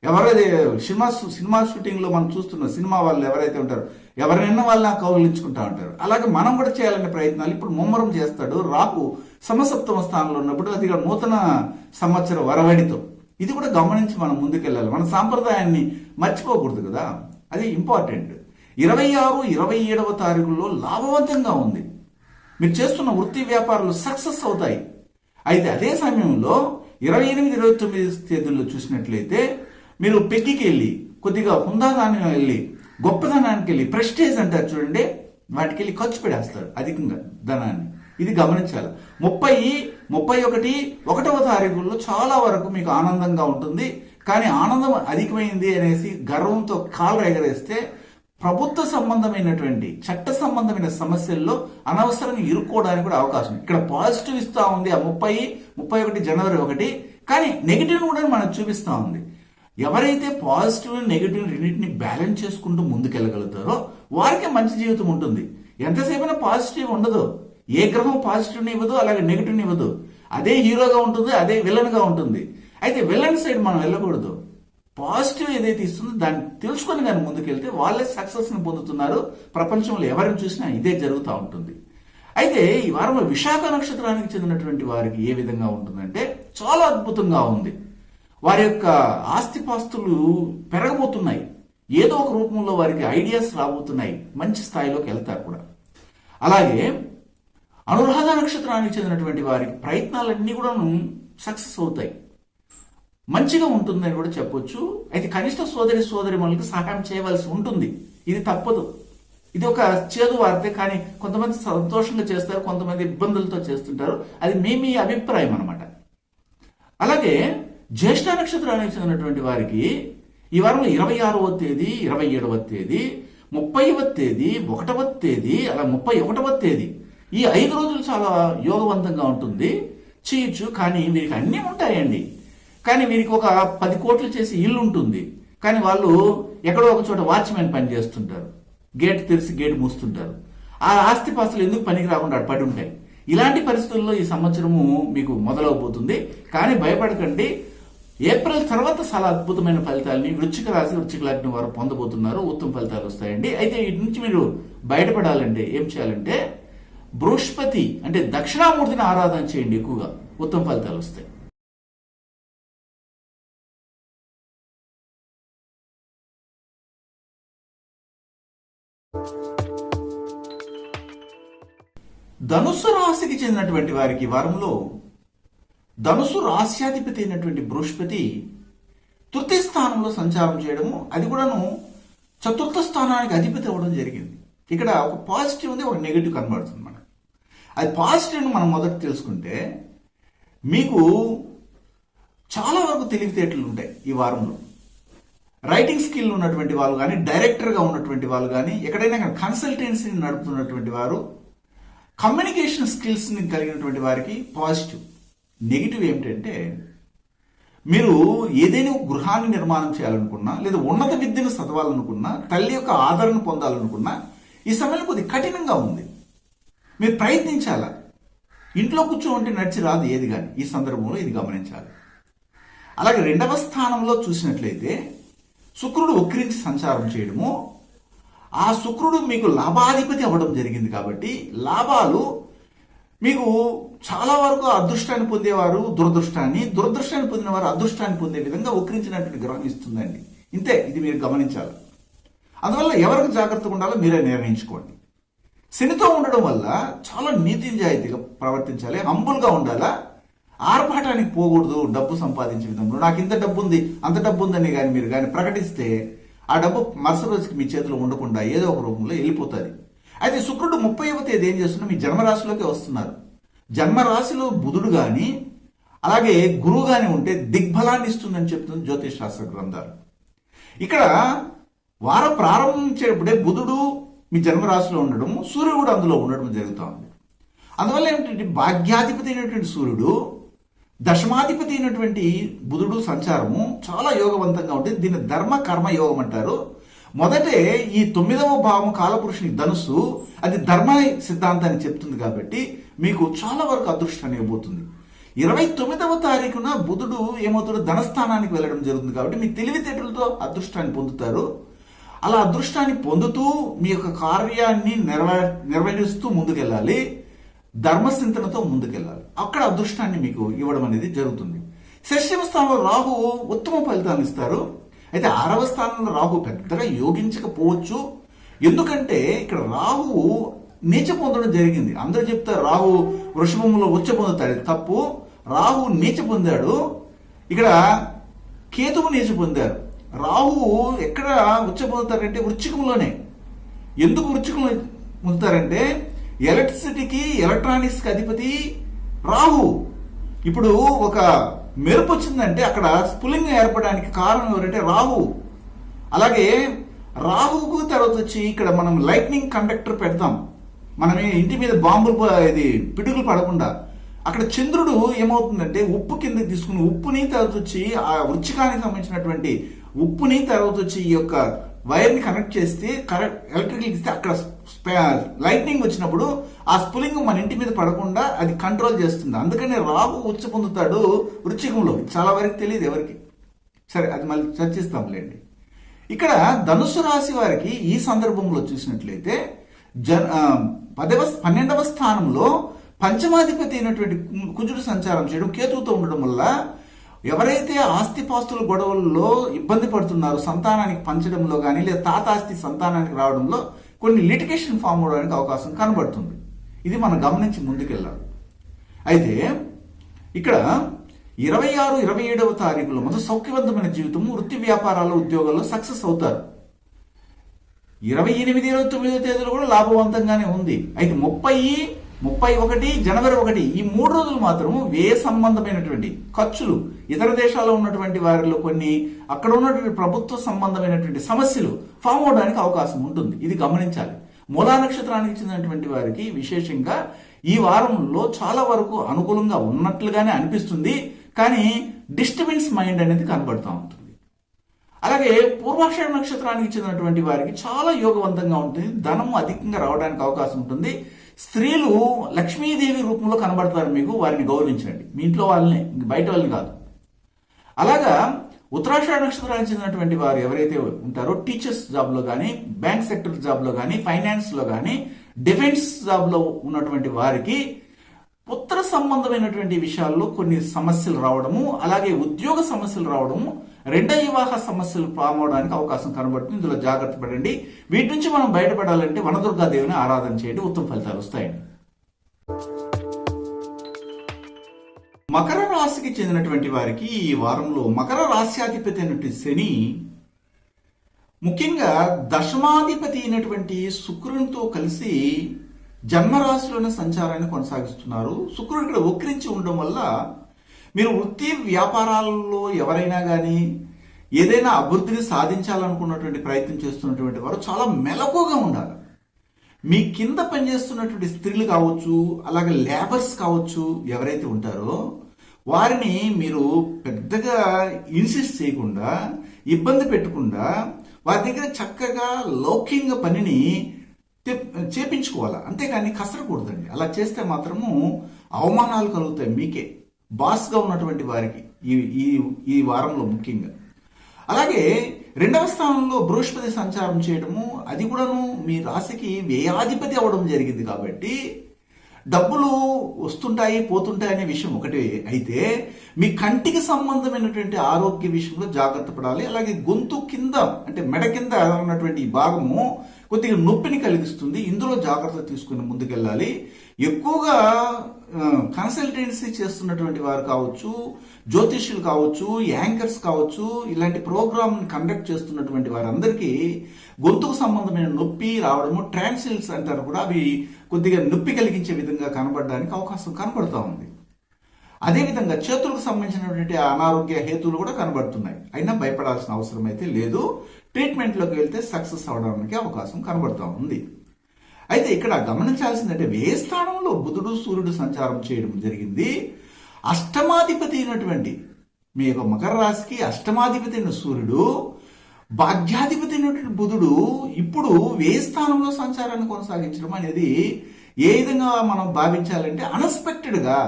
ఎవరైతే సినిమా షూటింగ్లో మనం చూస్తున్న సినిమా వాళ్ళు ఎవరైతే ఉంటారో ఎవరైనా వాళ్ళని కౌగిలించుకుంటా ఉంటారు. అలాగే మనం కూడా చేయాలనే ప్రయత్నాలు ఇప్పుడు ముమ్మరం చేస్తాడు రాహు సమసప్తమ స్థానంలో ఉన్నప్పుడు. అది నూతన సంవత్సర వరవడితో ఇది కూడా గమనించి మనం ముందుకెళ్ళాలి. మన సాంప్రదాయాన్ని మర్చిపోకూడదు కదా, అది ఇంపార్టెంట్. 26, 27వ తారీఖుల్లో లాభవంతంగా ఉంది. మీరు చేస్తున్న వృత్తి వ్యాపారాలు సక్సెస్ అవుతాయి. అయితే అదే సమయంలో 28, 29 తేదీల్లో చూసినట్లయితే మీరు పెక్కికి వెళ్ళి కొద్దిగా హుందాదాన్ని వెళ్ళి గొప్పదనానికి వెళ్ళి ప్రెస్టేజ్ అంటారు చూడండి, వాటికి వెళ్ళి ఖర్చు పెడేస్తారు అధికంగా ధనాన్ని. ఇది గమనించాలి. 30, 31, 1వ తారీఖుల్లో చాలా వరకు మీకు ఆనందంగా ఉంటుంది. కానీ ఆనందం అధికమైంది అనేసి గర్వంతో కాళ్ళు ఎగరేస్తే ప్రభుత్వ సంబంధమైనటువంటి చట్ట సంబంధమైన సమస్యల్లో అనవసరంగా ఇరుక్కోవడానికి కూడా అవకాశం. ఇక్కడ పాజిటివ్ ఇస్తా ఉంది ఆ 30, 31 జనవరి 1. కానీ నెగిటివ్ కూడా మనకు చూపిస్తా ఉంది. ఎవరైతే పాజిటివ్ నెగిటివ్ రెండింటిని బ్యాలెన్స్ చేసుకుంటూ ముందుకెళ్ళగలుగుతారో వారికి మంచి జీవితం ఉంటుంది. ఎంతసేపైనా పాజిటివ్ ఉండదు. ఏ గ్రహం పాజిటివ్ని ఇవ్వదు, అలాగే నెగిటివ్ని ఇవ్వదు. అదే హీరోగా ఉంటుంది, అదే విలన్గా ఉంటుంది. అయితే విలన్ సైడ్ మనం వెళ్ళకూడదు. పాజిటివ్ ఏదైతే ఇస్తుందో దాన్ని తెలుసుకొని కానీ ముందుకెళ్తే వాళ్ళే సక్సెస్ని పొందుతున్నారు. ప్రపంచంలో ఎవరిని చూసినా ఇదే జరుగుతూ ఉంటుంది. అయితే ఈ వారంలో విశాఖ నక్షత్రానికి చెందినటువంటి వారికి ఏ విధంగా ఉంటుందంటే చాలా అద్భుతంగా ఉంది. వారి యొక్క ఆస్తిపాస్తులు పెరగబోతున్నాయి. ఏదో ఒక రూపంలో వారికి ఐడియాస్ రాబోతున్నాయి. మంచి స్థాయిలోకి వెళ్తారు కూడా. అలాగే అనురాధ నక్షత్రానికి చెందినటువంటి వారికి ప్రయత్నాలన్నీ కూడా సక్సెస్ అవుతాయి, మంచిగా ఉంటుందని కూడా చెప్పొచ్చు. అయితే కనిష్ట సోదరి మనకి సహాయం చేయవలసి ఉంటుంది, ఇది తప్పదు. ఇది ఒక చేదు వార్తే, కానీ కొంతమంది సంతోషంగా చేస్తారు, కొంతమంది ఇబ్బందులతో చేస్తుంటారు. అది మీ అభిప్రాయం అనమాట. అలాగే జ్యేష్ఠ నక్షత్రానికి చెందినటువంటి వారికి ఈ వారంలో 26వ తేదీ, 27వ తేదీ, 30వ తేదీ, 1వ తేదీ, అలా 31వ తేదీ, ఈ 5 రోజులు చాలా యోగవంతంగా ఉంటుంది, చేయొచ్చు. కానీ వీరికి అన్నీ ఉంటాయండి. కానీ వీరికి ఒక 10 కోట్లు చేసి ఇల్లు ఉంటుంది, కానీ వాళ్ళు ఎక్కడో ఒక చోట వాచ్మెన్ పని చేస్తుంటారు, గేట్ తెరిచి గేట్ మూస్తుంటారు. ఆ ఆస్తిపాస్తులు ఎందుకు పనికి రాకుండా పడి ఉంటాయి. ఇలాంటి పరిస్థితుల్లో ఈ సంవత్సరము మీకు మొదలవబోతుంది. కానీ భయపడకండి, ఏప్రిల్ తర్వాత చాలా అద్భుతమైన ఫలితాలని వృశ్చిక రాశి, వృశ్చిక లగ్నం వారు పొందబోతున్నారు. ఉత్తమ ఫలితాలు వస్తాయండి. అయితే వీటి నుంచి మీరు బయటపడాలంటే ఏం చేయాలంటే బృహస్పతి అంటే దక్షిణామూర్తిని ఆరాధన చేయండి, ఎక్కువగా ఉత్తమ ఫలితాలు వస్తాయి. ధనుస్సు రాశికి చెందినటువంటి వారికి వారంలో ధనుస్సు రాశ్యాధిపతి అయినటువంటి బృహస్పతి తృతీయ స్థానంలో సంచారం చేయడము, అది కూడాను చతుర్థ స్థానానికి అధిపతి అవ్వడం జరిగింది. ఇక్కడ ఒక పాజిటివ్ ఉంది, ఒక నెగిటివ్ కనబడుతుంది మనకు. అది పాజిటివ్ని మనం మొదట తెలుసుకుంటే మీకు చాలా వరకు తెలివితేటలు ఉంటాయి ఈ వారంలో. రైటింగ్ స్కిల్ ఉన్నటువంటి వాళ్ళు కానీ, డైరెక్టర్గా ఉన్నటువంటి వాళ్ళు కానీ, ఎక్కడైనా కానీ కన్సల్టెన్సీని నడుపుతున్నటువంటి వారు, కమ్యూనికేషన్ స్కిల్స్ని కలిగినటువంటి వారికి పాజిటివ్. నెగిటివ్ ఏమిటంటే మీరు ఏదైనా గృహాన్ని నిర్మాణం చేయాలనుకున్నా, లేదా ఉన్నత విద్యను చదవాలనుకున్నా, తల్లి యొక్క ఆదరణ పొందాలనుకున్నా ఈ సమయంలో కొద్దిగా కఠినంగా ఉంది. మీరు ప్రయత్నించాలా. ఇంట్లో కూర్చోంటే నడిచి రాదు ఏది కానీ. ఈ సందర్భంలో ఇది గమనించాలి. అలాగే 2వ స్థానంలో చూసినట్లయితే శుక్రుడు వక్రించి సంచారం చేయడము, ఆ శుక్రుడు మీకు లాభాధిపతి అవ్వడం జరిగింది. కాబట్టి లాభాలు మీకు చాలా వరకు అదృష్టాన్ని పొందేవారు దురదృష్టాన్ని, దురదృష్టాన్ని పొందిన వారు అదృష్టాన్ని పొందే విధంగా వక్రించినటువంటి గ్రహం ఇస్తుందండి. ఇంతే, ఇది మీరు గమనించాలి. అందువల్ల ఎవరికి జాగ్రత్తగా ఉండాలో మీరే నిర్ణయించుకోండి. శనితో ఉండడం వల్ల చాలా నీతి నిజాయితీగా ప్రవర్తించాలి, హంబుల్గా ఉండాలా, ఆర్భాటానికి పోకూడదు. డబ్బు సంపాదించే విధంలో నాకు ఇంత డబ్బు ఉంది, అంత డబ్బు ఉందని కానీ మీరు కానీ ప్రకటిస్తే ఆ డబ్బు మరుసటి రోజుకి మీ చేతిలో ఉండకుండా ఏదో ఒక రూపంలో వెళ్ళిపోతుంది. అయితే శుక్రుడు 30వ తేదీ ఏం చేస్తున్నా మీ జన్మరాశిలోకి వస్తున్నారు. జన్మరాశిలో బుధుడు కానీ అలాగే గురువు కానీ ఉంటే దిగ్బలాన్ని ఇస్తుందని చెప్తుంది జ్యోతిష్ శాస్త్ర గ్రంథాలు. ఇక్కడ వారం ప్రారంభించేటప్పుడే బుధుడు మీ జన్మరాశిలో ఉండడం, సూర్యుడు కూడా అందులో ఉండడం జరుగుతూ ఉంది. అందువల్ల ఏమిటంటే భాగ్యాధిపతి అయినటువంటి సూర్యుడు, దశమాధిపతి అయినటువంటి బుధుడు సంచారము చాలా యోగవంతంగా ఉంటుంది. దీన్ని ధర్మ కర్మ యోగం అంటారు. మొదటే ఈ 9వ భావం కాలపురుషుని ధనుస్సు, అది ధర్మ సిద్ధాంతాన్ని చెప్తుంది. కాబట్టి మీకు చాలా వరకు అదృష్టాన్ని ఇవ్వబోతుంది. 29వ తారీఖున బుధుడు ఏమవుతాడు, ధనస్థానానికి వెళ్ళడం జరుగుతుంది. కాబట్టి మీ తెలివితేటలతో అదృష్టాన్ని పొందుతారు. అలా అదృష్టాన్ని పొందుతూ మీ యొక్క కార్యాన్ని నిర్వహిస్తూ ముందుకెళ్ళాలి. ధర్మచింతనతో ముందుకెళ్ళాలి. అక్కడ అదృష్టాన్ని మీకు ఇవ్వడం అనేది జరుగుతుంది. షష్ఠమ స్థానంలో రాహు ఉత్తమ ఫలితాన్ని ఇస్తారు. అయితే 6వ స్థానంలో రాహు పెద్దగా యోగించకపోవచ్చు. ఎందుకంటే ఇక్కడ రాహు నీచ పొందడం జరిగింది. అందరూ చెప్తారు రాహు వృషభంలో ఉచ్చ పొందుతాడు, తప్పు. రాహు నీచ పొందాడు. ఇక్కడ కేతువు నీచ పొందారు. రాహు ఎక్కడ ఉచ్చ పొందుతారంటే వృశ్చికంలోనే. ఎందుకు వృశ్చికంలో పొందుతారంటే ఎలక్ట్రిసిటీకి ఎలక్ట్రానిక్స్కి అధిపతి రాహు. ఇప్పుడు ఒక మెరుపు వచ్చిందంటే అక్కడ స్ఫులింగం ఏర్పడడానికి కారణం ఎవరంటే రాహు. అలాగే రాహుకు తర్వాత వచ్చి ఇక్కడ మనం లైట్నింగ్ కండక్టర్ పెడతాం, మనమే ఇంటి మీద బాంబులు పిడుగులు పడకుండా. అక్కడ చంద్రుడు ఏమవుతుందంటే ఉప్పు కిందకి తీసుకుని ఉప్పుని తర్వాత వచ్చి ఆ వృచ్చికానికి సంబంధించినటువంటి ఉప్పుని తర్వాత వచ్చి ఈ యొక్క వైర్ని కనెక్ట్ చేస్తే ఎలక్ట్రికల్ ఇస్తే అక్కడ లైట్నింగ్ వచ్చినప్పుడు ఆ స్ఫులింగం మన ఇంటి మీద పడకుండా అది కంట్రోల్ చేస్తుంది. అందుకని రాహు ఉచ్చ పొందుతాడు వృశ్చికంలో. చాలా వరకు తెలియదు ఎవరికి. సరే, అది మళ్ళీ చర్చిస్తాంలేండి. ఇక్కడ ధనుసు రాశి వారికి ఈ సందర్భంలో చూసినట్లయితే 12వ స్థానంలో పంచమాధిపతి అయినటువంటి కుజుడు సంచారం చేయడం, కేతువుతో ఉండడం వల్ల ఎవరైతే ఆస్తిపాస్తుల గొడవల్లో ఇబ్బంది పడుతున్నారో సంతానానికి పంచడంలో కానీ లేదా తాత ఆస్తి సంతానానికి రావడంలో కొన్ని లిటిగేషన్ ఫామ్ అవడానికి అవకాశం కనబడుతుంది. ఇది మనం గమనించి ముందుకెళ్ళాలి. అయితే ఇక్కడ 26, 27వ తారీఖులో మొదటి సౌఖ్యవంతమైన జీవితము, వృత్తి వ్యాపారాలు, ఉద్యోగాల్లో సక్సెస్ అవుతారు. 28, 29వ తేదీలో కూడా లాభవంతంగానే ఉంది. అయితే 30, 31, జనవరి 1 ఈ 3 రోజులు మాత్రము వ్యయ సంబంధమైనటువంటి ఖర్చులు, ఇతర దేశాల్లో ఉన్నటువంటి వారిలో కొన్ని అక్కడ ఉన్నటువంటి ప్రభుత్వ సంబంధమైనటువంటి సమస్యలు ఫామ్ అవడానికి అవకాశం ఉంటుంది. ఇది గమనించాలి. మూలా నక్షత్రానికి చెందినటువంటి వారికి విశేషంగా ఈ వారంలో చాలా వరకు అనుకూలంగా ఉన్నట్లుగానే అనిపిస్తుంది, కానీ డిస్టర్బెన్స్ మైండ్ అనేది కనబడుతూ ఉంటుంది. అలాగే పూర్వాషాఢ నక్షత్రానికి చెందినటువంటి వారికి చాలా యోగవంతంగా ఉంటుంది. ధనం అధికంగా రావడానికి అవకాశం ఉంటుంది. స్త్రీలు లక్ష్మీదేవి రూపంలో కనబడతారు మీకు, వారిని గౌరవించండి. మీ ఇంట్లో వాళ్ళని, బయట వాళ్ళని కాదు. అలాగా ఉత్తరాషాఢ నక్షత్రానికి చెందినటువంటి వారు ఎవరైతే ఉంటారో టీచర్స్ జాబ్లో కానీ, బ్యాంక్ సెక్టర్ జాబ్లో కానీ, ఫైనాన్స్లో కానీ, డిఫెన్స్ జాబ్లో ఉన్నటువంటి వారికి పుత్ర సంబంధమైనటువంటి విషయాల్లో కొన్ని సమస్యలు రావడము, అలాగే ఉద్యోగ సమస్యలు రావడము, రెండవ వివాహ సమస్యలు ప్రారంభవడానికి అవకాశం కనబడుతుంది. ఇందులో జాగ్రత్త పడండి. వీటి నుంచి మనం బయటపడాలంటే వనదుర్గాదేవిని ఆరాధన చేయండి, ఉత్తమ ఫలితాలు వస్తాయండి. మకర రాశికి చెందినటువంటి వారికి ఈ వారంలో మకర రాశ్యాధిపతి అయినటువంటి శని ముఖ్యంగా దశమాధిపతి అయినటువంటి శుక్రునితో కలిసి జన్మరాశిలోనే సంచారాన్ని కొనసాగిస్తున్నారు. శుక్రుడు ఇక్కడ వక్రించి ఉండడం వల్ల మీరు వృత్తి వ్యాపారాల్లో ఎవరైనా కానీ ఏదైనా అభివృద్ధిని సాధించాలనుకున్నటువంటి ప్రయత్నం చేస్తున్నటువంటి వారు చాలా మెలకుగా ఉండాలి. మీ కింద పనిచేస్తున్నటువంటి స్త్రీలు కావచ్చు, అలాగే లేబర్స్ కావచ్చు, ఎవరైతే ఉంటారో వారిని మీరు పెద్దగా ఇన్సిస్ట్ చేయకుండా, ఇబ్బంది పెట్టకుండా వారి దగ్గర చక్కగా లౌకికంగా పనిని చేపించుకోవాలి. అంతేకాని కసరకూడదండి. అలా చేస్తే మాత్రము అవమానాలు కలుగుతాయి మీకే, బాస్గా ఉన్నటువంటి వారికి ఈ వారంలో ముఖ్యంగా. అలాగే రెండవ స్థానంలో బృహస్పతి సంచారం చేయడము, అది కూడాను మీ రాశికి వ్యయాధిపతి అవడం జరిగింది కాబట్టి డబ్బులు వస్తుంటాయి పోతుంటాయి అనే విషయం ఒకటే. అయితే మీ కంటికి సంబంధమైనటువంటి ఆరోగ్య విషయంలో జాగ్రత్త పడాలి. అలాగే గొంతు కింద అంటే మెడ కింద ఉన్నటువంటి ఈ భాగము కొద్దిగా నొప్పిని కలిగిస్తుంది. ఇందులో జాగ్రత్త తీసుకుని ముందుకెళ్ళాలి. ఎక్కువగా కన్సల్టెన్సీ చేస్తున్నటువంటి వారు కావచ్చు, జ్యోతిష్యులు కావచ్చు, యాంకర్స్ కావచ్చు, ఇలాంటి ప్రోగ్రామ్ కండక్ట్ చేస్తున్నటువంటి వారందరికీ గొంతుకు సంబంధమైన నొప్పి రావడము, ట్రాన్సిల్స్ అంటారు కూడా, అవి కొద్దిగా నొప్పి కలిగించే విధంగా కనబడడానికి అవకాశం కనబడుతూ ఉంది. అదేవిధంగా చేతులకు సంబంధించినటువంటి అనారోగ్య హేతువులు కూడా కనబడుతున్నాయి. అయినా భయపడాల్సిన అవసరం అయితే లేదు. ట్రీట్మెంట్లోకి వెళ్తే సక్సెస్ అవడానికి అవకాశం కనబడుతూ ఉంది. అయితే ఇక్కడ గమనించాల్సిందంటే వ్యయ స్థానంలో బుధుడు సూర్యుడు సంచారం చేయడం జరిగింది. అష్టమాధిపతి అయినటువంటి మీ యొక్క మకర రాశికి అష్టమాధిపతి అయిన సూర్యుడు, భాగ్యాధిపతి అయినటువంటి బుధుడు ఇప్పుడు వ్యయ స్థానంలో సంచారాన్ని కొనసాగించడం అనేది ఏ విధంగా మనం భావించాలంటే అన్ఎక్స్పెక్టెడ్గా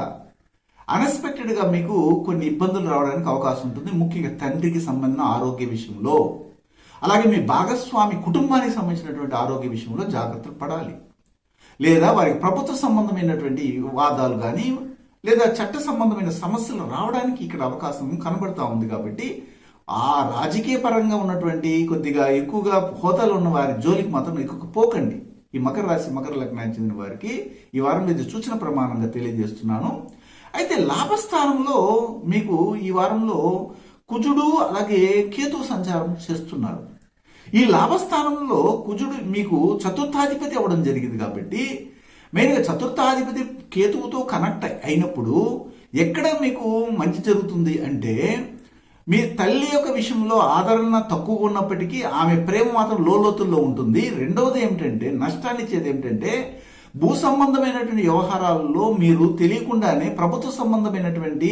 మీకు కొన్ని ఇబ్బందులు రావడానికి అవకాశం ఉంటుంది. ముఖ్యంగా తండ్రికి సంబంధించిన ఆరోగ్య విషయంలో, అలాగే మీ భాగస్వామి కుటుంబానికి సంబంధించినటువంటి ఆరోగ్య విషయంలో జాగ్రత్తలు పడాలి. లేదా వారికి ప్రభుత్వ సంబంధమైనటువంటి వాదాలు కానీ లేదా చట్ట సంబంధమైన సమస్యలు రావడానికి ఇక్కడ అవకాశం కనబడతా ఉంది. కాబట్టి ఆ రాజకీయ పరంగా ఉన్నటువంటి కొద్దిగా ఎక్కువగా హోదాలు ఉన్న వారి జోలికి మాత్రం ఎక్కువ పోకండి. ఈ మకర రాశి మకర లగ్నానికి చెందిన వారికి ఈ వారం మీద సూచన ప్రమాణంగా తెలియజేస్తున్నాను. అయితే లాభస్థానంలో మీకు ఈ వారంలో కుజుడు అలాగే కేతు సంచారం చేస్తున్నారు. ఈ లాభస్థానంలో కుజుడు మీకు చతుర్థాధిపతి అవ్వడం జరిగింది కాబట్టి మెయిన్గా చతుర్థాధిపతి కేతువుతో కనెక్ట్ అయినప్పుడు ఎక్కడ మీకు మంచి జరుగుతుంది అంటే మీ తల్లి యొక్క విషయంలో ఆదరణ తక్కువగా ఉన్నప్పటికీ ఆమె ప్రేమ మాత్రం లోతుల్లో ఉంటుంది. రెండవది ఏమిటంటే నష్టాన్ని ఇచ్చేది ఏమిటంటే భూ సంబంధమైనటువంటి వ్యవహారాల్లో మీరు తెలియకుండానే ప్రభుత్వ సంబంధమైనటువంటి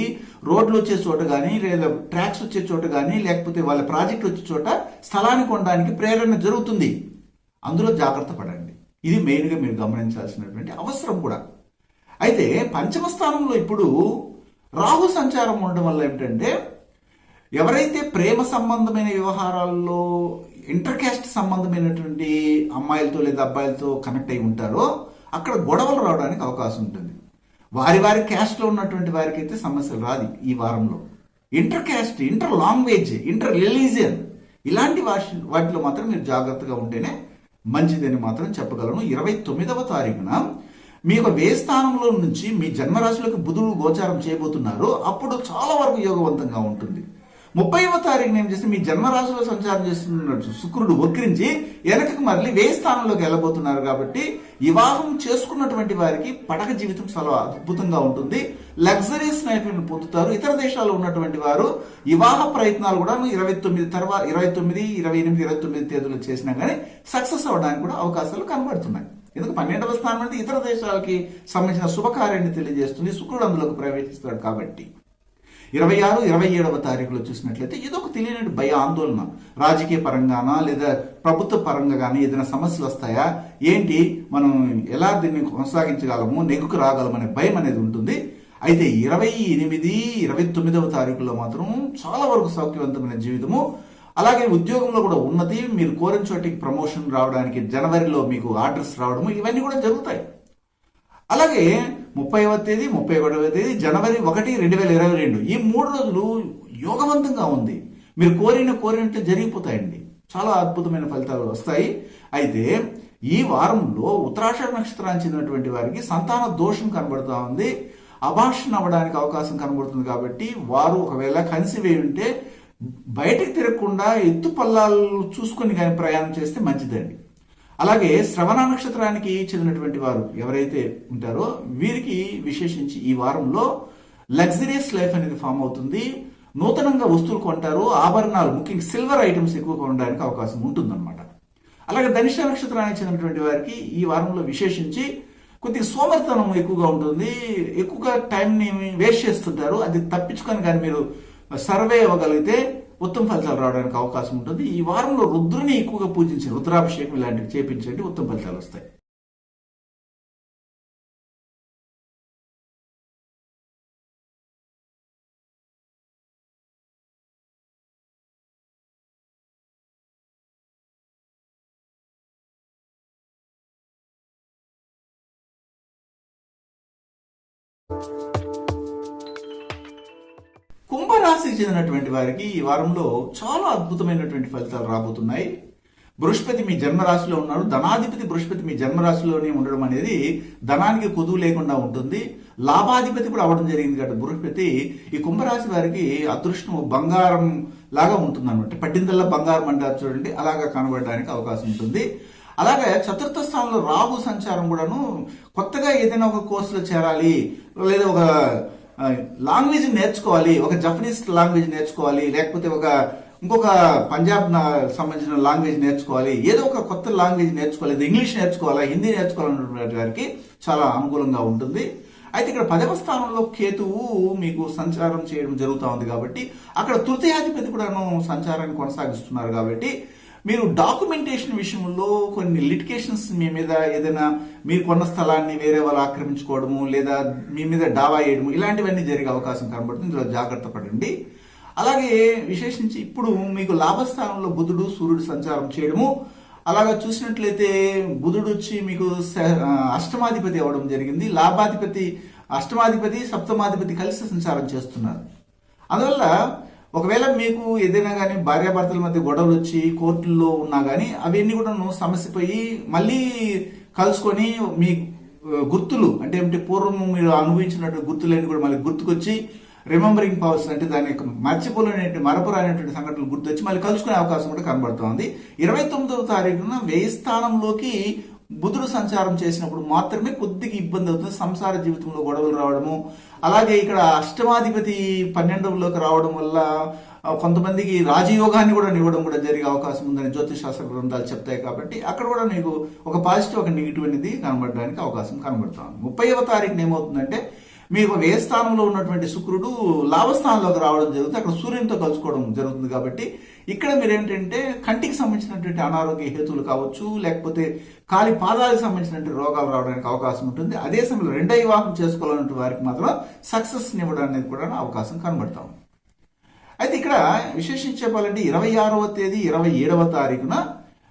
రోడ్లు వచ్చే చోట కానీ లేదా ట్రాక్స్ వచ్చే చోట కానీ లేకపోతే వాళ్ళ ప్రాజెక్ట్ వచ్చే చోట స్థలాన్ని కొనడానికి ప్రేరణ జరుగుతుంది. అందులో జాగ్రత్త పడండి. ఇది మెయిన్గా మీరు గమనించాల్సినటువంటి అవసరం కూడా. అయితే పంచమ స్థానంలో ఇప్పుడు రాహు సంచారం ఉండడం వల్ల ఏమిటంటే ఎవరైతే ప్రేమ సంబంధమైన వ్యవహారాల్లో ఇంటర్ క్యాస్ట్ సంబంధమైనటువంటి అమ్మాయిలతో లేదా అబ్బాయిలతో కనెక్ట్ అయి ఉంటారో అక్కడ గొడవలు రావడానికి అవకాశం ఉంటుంది. వారి క్యాస్ట్లో ఉన్నటువంటి వారికి అయితే సమస్యలు రాదు ఈ వారంలో. Inter caste, inter language, inter religion ఇలాంటి వాటిలో మాత్రం మీరు జాగ్రత్తగా ఉంటేనే మంచిదని మాత్రం చెప్పగలను. 29వ తారీఖున మీ యొక్క వ్యయ స్థానంలో నుంచి మీ జన్మరాశిలోకి బుధుడు గోచారం చేయబోతున్నారు. అప్పుడు చాలా వరకు యోగవంతంగా ఉంటుంది. 30వ తారీఖున ఏం చేస్తే మీ జన్మరాశిలో సంచారం చేస్తున్నట్టు శుక్రుడు వక్రించి వెనకకు మరలి వ్యయ స్థానంలోకి వెళ్ళబోతున్నారు. కాబట్టి వివాహం చేసుకున్నటువంటి వారికి పడక జీవితం చాలా అద్భుతంగా ఉంటుంది. లగ్జరీస్ లైఫ్ పొందుతారు. ఇతర దేశాల్లో ఉన్నటువంటి వారు వివాహ ప్రయత్నాలు కూడా 29 తర్వాత 29, 28, 29 తేదీలు చేసినా కానీ సక్సెస్ అవ్వడానికి కూడా అవకాశాలు కనబడుతున్నాయి. ఎందుకు 12వ స్థానం అంటే ఇతర దేశాలకి సంబంధించిన శుభకార్యాన్ని తెలియజేస్తుంది. శుక్రుడు అందులోకి ప్రవేశిస్తాడు. కాబట్టి 26, 27వ తారీఖులో చూసినట్లయితే ఏదో ఒక తెలియని భయ ఆందోళన, రాజకీయ పరంగానా లేదా ప్రభుత్వ పరంగా కానీ ఏదైనా సమస్యలు వస్తాయా, ఏంటి మనం ఎలా దీన్ని కొనసాగించగలము, నెగ్గుకు రాగలమనే భయం అనేది ఉంటుంది. అయితే 28, 29వ తారీఖులో మాత్రం చాలా వరకు సౌఖ్యవంతమైన జీవితము, అలాగే ఉద్యోగంలో కూడా ఉన్నతి, మీరు కోరిన చోటికి ప్రమోషన్ రావడానికి జనవరిలో మీకు ఆర్డర్స్ రావడము ఇవన్నీ కూడా జరుగుతాయి. అలాగే 30వ తేదీ, 31వ తేదీ, జనవరి 1, 2022 ఈ 3 రోజులు యోగవంతంగా ఉంది. మీరు కోరినట్టు జరిగిపోతాయండి. చాలా అద్భుతమైన ఫలితాలు వస్తాయి. అయితే ఈ వారంలో ఉత్తరాషాఢ నక్షత్రానికి చెందినటువంటి వారికి సంతాన దోషం కనబడుతూ ఉంది. అబార్షన్ అవ్వడానికి అవకాశం కనబడుతుంది. కాబట్టి వారు ఒకవేళ కన్సీవ్ అయి ఉంటే బయటకు తిరగకుండా ఎత్తు పల్లాలు చూసుకొని కానీ ప్రయాణం చేస్తే మంచిదండి. అలాగే శ్రవణ నక్షత్రానికి చెందినటువంటి వారు ఎవరైతే ఉంటారో వీరికి విశేషించి ఈ వారంలో లగ్జరియస్ లైఫ్ అనేది ఫామ్ అవుతుంది. నూతనంగా వస్తువులు కొంటారు, ఆభరణాలు ముఖ్యంగా సిల్వర్ ఐటమ్స్ ఎక్కువ కొనడానికి అవకాశం ఉంటుందన్నమాట. అలాగే ధనిష్ట నక్షత్రానికి చెందినటువంటి వారికి ఈ వారంలో విశేషించి కొద్దిగా సోమరితనం ఎక్కువగా ఉంటుంది. ఎక్కువగా టైంని వేస్ట్ చేస్తుంటారు. అది తప్పించుకొని కానీ మీరు సర్వే అవ్వగలిగితే ఉత్తమ ఫలితాలు రావడానికి అవకాశం ఉంటుంది. ఈ వారంలో రుద్రుని ఎక్కువగా పూజించి రుద్రాభిషేకం ఇలాంటివి చేపించండి, ఉత్తమ ఫలితాలు వస్తాయి. కుంభరాశికి చెందినటువంటి వారికి ఈ వారంలో చాలా అద్భుతమైనటువంటి ఫలితాలు రాబోతున్నాయి. బృహస్పతి మీ జన్మరాశిలో ఉన్నాడు. ధనాధిపతి బృహస్పతి మీ జన్మరాశిలోనే ఉండడం అనేది ధనానికి కొదువు లేకుండా ఉంటుంది. లాభాధిపతి కూడా అవడం జరిగింది కాబట్టి బృహస్పతి ఈ కుంభరాశి వారికి అదృష్టం బంగారం లాగా ఉంటుంది అనమాట. పట్టిందల్లా బంగారం అంటారు చూడండి, అలాగా కనబడడానికి అవకాశం ఉంటుంది. అలాగే చతుర్థ స్థానంలో రాహు సంచారం కూడాను కొత్తగా ఏదైనా ఒక కోర్సులో చేరాలి, లేదా ఒక లాంగ్వేజ్ నేర్చుకోవాలి, ఒక జపనీస్ లాంగ్వేజ్ నేర్చుకోవాలి, లేకపోతే ఇంకొక పంజాబ్ సంబంధించిన లాంగ్వేజ్ నేర్చుకోవాలి, ఏదో ఒక కొత్త లాంగ్వేజ్ నేర్చుకోవాలి, ఇంగ్లీష్ నేర్చుకోవాలా, హిందీ నేర్చుకోవాలనే వారికి చాలా అనుకూలంగా ఉంటుంది. అయితే ఇక్కడ 10వ స్థానంలో కేతువు మీకు సంచారం చేయడం జరుగుతూ ఉంది. కాబట్టి అక్కడ తృతీయాధిపతి కూడాను సంచారాన్ని కొనసాగిస్తున్నారు. కాబట్టి మీరు డాక్యుమెంటేషన్ విషయంలో కొన్ని లిటికేషన్స్ మీ మీద ఏదైనా మీరు కొన్న స్థలాన్ని వేరే వాళ్ళు ఆక్రమించుకోవడము లేదా మీ మీద డావా వేయడము ఇలాంటివన్నీ జరిగే అవకాశం కనబడుతుంది. ఇందులో జాగ్రత్త పడండి. అలాగే విశేషించి ఇప్పుడు మీకు లాభస్థానంలో బుధుడు సూర్యుడు సంచారం చేయడము, అలాగా చూసినట్లయితే బుధుడు వచ్చి మీకు అష్టమాధిపతి అవ్వడం జరిగింది. లాభాధిపతి, అష్టమాధిపతి, సప్తమాధిపతి కలిసి సంచారం చేస్తున్నారు. అందువల్ల ఒకవేళ మీకు ఏదైనా కానీ భార్యాభర్తల మధ్య గొడవలు వచ్చి కోర్టుల్లో ఉన్నా కానీ అవన్నీ కూడా సమస్యపోయి మళ్ళీ కలుసుకొని మీ గుర్తులు అంటే పూర్వం మీరు అనుభవించినటువంటి గుర్తులన్నీ కూడా మళ్ళీ గుర్తుకొచ్చి రిమెంబరింగ్ పవర్స్ అంటే దాని యొక్క మర్చిపోలేనటువంటి మరపురానటువంటి సంఘటనలు గుర్తొచ్చి మళ్ళీ కలుసుకునే అవకాశం కూడా కనబడుతోంది. 29వ తారీఖున వ్యయ స్థానంలోకి బుధుడు సంచారం చేసినప్పుడు మాత్రమే కొద్దిగా ఇబ్బంది అవుతుంది. సంసార జీవితంలో గొడవలు రావడము, అలాగే ఇక్కడ అష్టమాధిపతి 12లోకి రావడం వల్ల కొంతమందికి రాజయోగాన్ని కూడా ఇవ్వడం కూడా జరిగే అవకాశం ఉందని జ్యోతిష్ శాస్త్ర గ్రంథాలు చెప్తాయి. కాబట్టి అక్కడ కూడా మీకు ఒక పాజిటివ్ ఒక నెగిటివ్ అనేది కనబడడానికి అవకాశం కనబడుతుంది. 30వ తారీఖున ఏమవుతుందంటే మీకు వ్యయ స్థానంలో ఉన్నటువంటి శుక్రుడు లాభస్థానంలోకి రావడం జరుగుతుంది. అక్కడ సూర్యునితో కలుసుకోవడం జరుగుతుంది. కాబట్టి ఇక్కడ మీరు ఏంటంటే కంటికి సంబంధించినటువంటి అనారోగ్య హేతువులు కావచ్చు, లేకపోతే కాలి పాదాలకు సంబంధించినటువంటి రోగాలు రావడానికి అవకాశం ఉంటుంది. అదే సమయంలో రెండో వివాహం చేసుకోవాలన్నటువంటి వారికి మాత్రం సక్సెస్ ఇవ్వడానికి కూడా అవకాశం కనబడతాం. అయితే ఇక్కడ విశేషించి చెప్పాలంటే 26వ తేదీ 27వ తారీఖున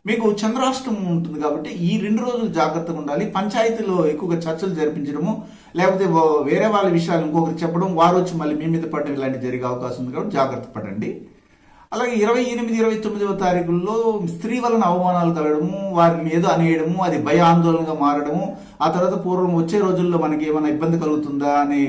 మీకు చంద్రాష్టమం ఉంటుంది. కాబట్టి ఈ 2 రోజులు జాగ్రత్తగా ఉండాలి. పంచాయతీలో ఎక్కువగా చర్చలు జరిపించడము, లేకపోతే వేరే వాళ్ళ విషయాలు ఇంకొకరికి చెప్పడం, వారు వచ్చి మళ్ళీ మీ మీద పడడం ఇలాంటి జరిగే అవకాశం ఉంది. కాబట్టి జాగ్రత్త పడండి. అలాగే 28, 29వ తారీఖుల్లో స్త్రీ వలన అవమానాలు కలగడము, వారిని ఏదో అనేయడము, అది భయ ఆందోళనగా మారడము, ఆ తర్వాత పూర్వం వచ్చే రోజుల్లో మనకి ఏమైనా ఇబ్బంది కలుగుతుందా అనే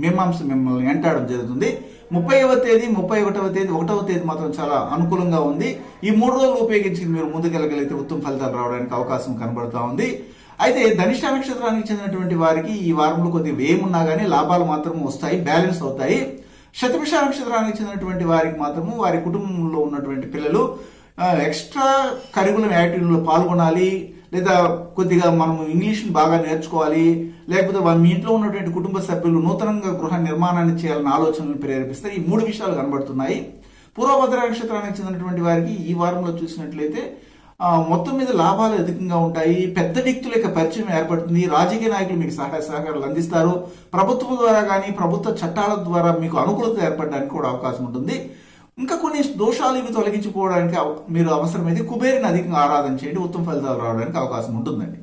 మీమాంస మిమ్మల్ని వెంటాడడం జరుగుతుంది. 30వ తేదీ, 31వ తేదీ, 1వ తేదీ మాత్రం చాలా అనుకూలంగా ఉంది. ఈ 3 రోజులు ఉపయోగించి మీరు ముందుకెళ్ళగలిగితే ఉత్తమ ఫలితాలు రావడానికి అవకాశం కనబడుతూ ఉంది. అయితే ధనిష్ట నక్షత్రానికి చెందినటువంటి వారికి ఈ వారంలో కొద్దిగా వ్యయమున్నా కానీ లాభాలు మాత్రం వస్తాయి, బ్యాలెన్స్ అవుతాయి. శతభిష నక్షత్రానికి చెందినటువంటి వారికి మాత్రము వారి కుటుంబంలో ఉన్నటువంటి పిల్లలు ఎక్స్ట్రా కరికులం యాక్టివిటీలో పాల్గొనాలి, లేదా కొద్దిగా మనము ఇంగ్లీష్ని బాగా నేర్చుకోవాలి, లేకపోతే మీ ఇంట్లో ఉన్నటువంటి కుటుంబ సభ్యులు నూతనంగా గృహ నిర్మాణాన్ని చేయాలన్న ఆలోచనలు ప్రేరేపిస్తారు. ఈ 3 విషయాలు కనబడుతున్నాయి. పూర్వభద్ర నక్షత్రానికి చెందినటువంటి వారికి ఈ వారంలో చూసినట్లయితే మొత్తం మీద లాభాలు అధికంగా ఉంటాయి. పెద్ద వ్యక్తుల యొక్క పరిచయం ఏర్పడుతుంది. రాజకీయ నాయకులు మీకు సహాయ సహకారాలు అందిస్తారు. ప్రభుత్వం ద్వారా కానీ ప్రభుత్వ చట్టాల ద్వారా మీకు అనుకూలత ఏర్పడడానికి కూడా అవకాశం ఉంటుంది. ఇంకా కొన్ని దోషాలు ఇవి తొలగించిపోవడానికి మీరు అవసరమైతే కుబేరుని అధికంగా ఆరాధన చేయండి, ఉత్తమ ఫలితాలు రావడానికి అవకాశం ఉంటుందండి.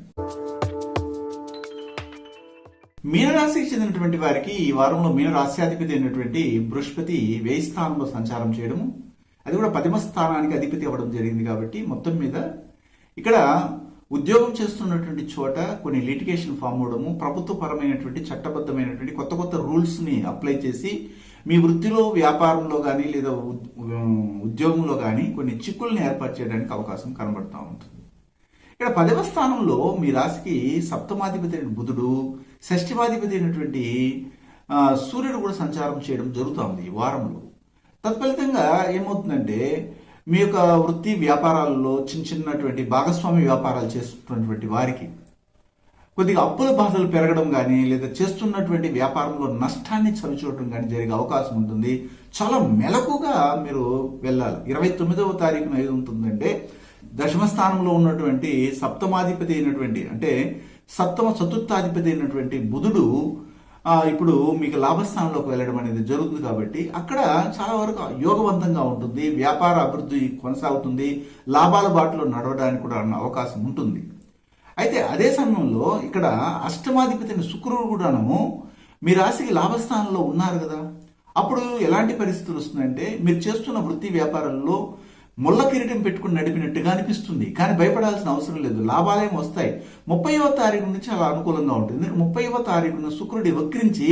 మీనరాశికి చెందినటువంటి వారికి ఈ వారంలో మీనరాశ్యాధిపతి అయినటువంటి బృహస్పతి 1000 స్థానంలో సంచారం చేయడము, అది కూడా 10వ స్థానానికి అధిపతి అవ్వడం జరిగింది. కాబట్టి మొత్తం మీద ఇక్కడ ఉద్యోగం చేస్తున్నటువంటి చోట కొన్ని లిటిగేషన్ ఫామ్ అవడము, ప్రభుత్వపరమైనటువంటి చట్టబద్ధమైనటువంటి కొత్త కొత్త రూల్స్ ని అప్లై చేసి మీ వృత్తిలో, వ్యాపారంలో కానీ లేదా ఉద్యోగంలో కానీ కొన్ని చిక్కుల్ని ఏర్పాటు చేయడానికి అవకాశం కనబడుతూ ఉంటుంది. ఇక్కడ 10వ స్థానంలో మీ రాశికి సప్తమాధిపతి అయిన బుధుడు, షష్ఠమాధిపతి అయినటువంటి సూర్యుడు కూడా సంచారం చేయడం జరుగుతుంది ఈ వారంలో. తత్ఫలితంగా ఏమవుతుందంటే మీ యొక్క వృత్తి వ్యాపారాల్లో చిన్నటువంటి భాగస్వామి వ్యాపారాలు చేస్తున్నటువంటి వారికి కొద్దిగా అప్పుల బాధలు పెరగడం కానీ లేదా చేస్తున్నటువంటి వ్యాపారంలో నష్టాన్ని చవిచూడటం కానీ జరిగే అవకాశం ఉంటుంది. చాలా మెలకుగా మీరు వెళ్ళాలి. 29వ తారీఖున ఏది ఉంటుందంటే దశమ స్థానంలో ఉన్నటువంటి సప్తమాధిపతి అయినటువంటి అంటే సప్తమ చతుర్థాధిపతి అయినటువంటి బుధుడు ఇప్పుడు మీకు లాభస్థానంలోకి వెళ్ళడం అనేది జరుగుతుంది. కాబట్టి అక్కడ చాలా వరకు యోగవంతంగా ఉంటుంది, వ్యాపార అభివృద్ధి కొనసాగుతుంది, లాభాల బాటలో నడవడానికి కూడా అవకాశం ఉంటుంది. అయితే అదే సమయంలో ఇక్కడ అష్టమాధిపతి శుక్రుడు కూడాను మీ రాశికి లాభస్థానంలో ఉన్నారు కదా. అప్పుడు ఎలాంటి పరిస్థితులు వస్తుందంటే మీరు చేస్తున్న వృత్తి వ్యాపారాల్లో ముళ్ళ కిరీటం పెట్టుకుని నడిపినట్టుగా అనిపిస్తుంది, కానీ భయపడాల్సిన అవసరం లేదు, లాభాలేం వస్తాయి. 30వ తారీఖు నుంచి అలా అనుకూలంగా ఉంటుంది. 30వ తారీఖున శుక్రుడి వక్రించి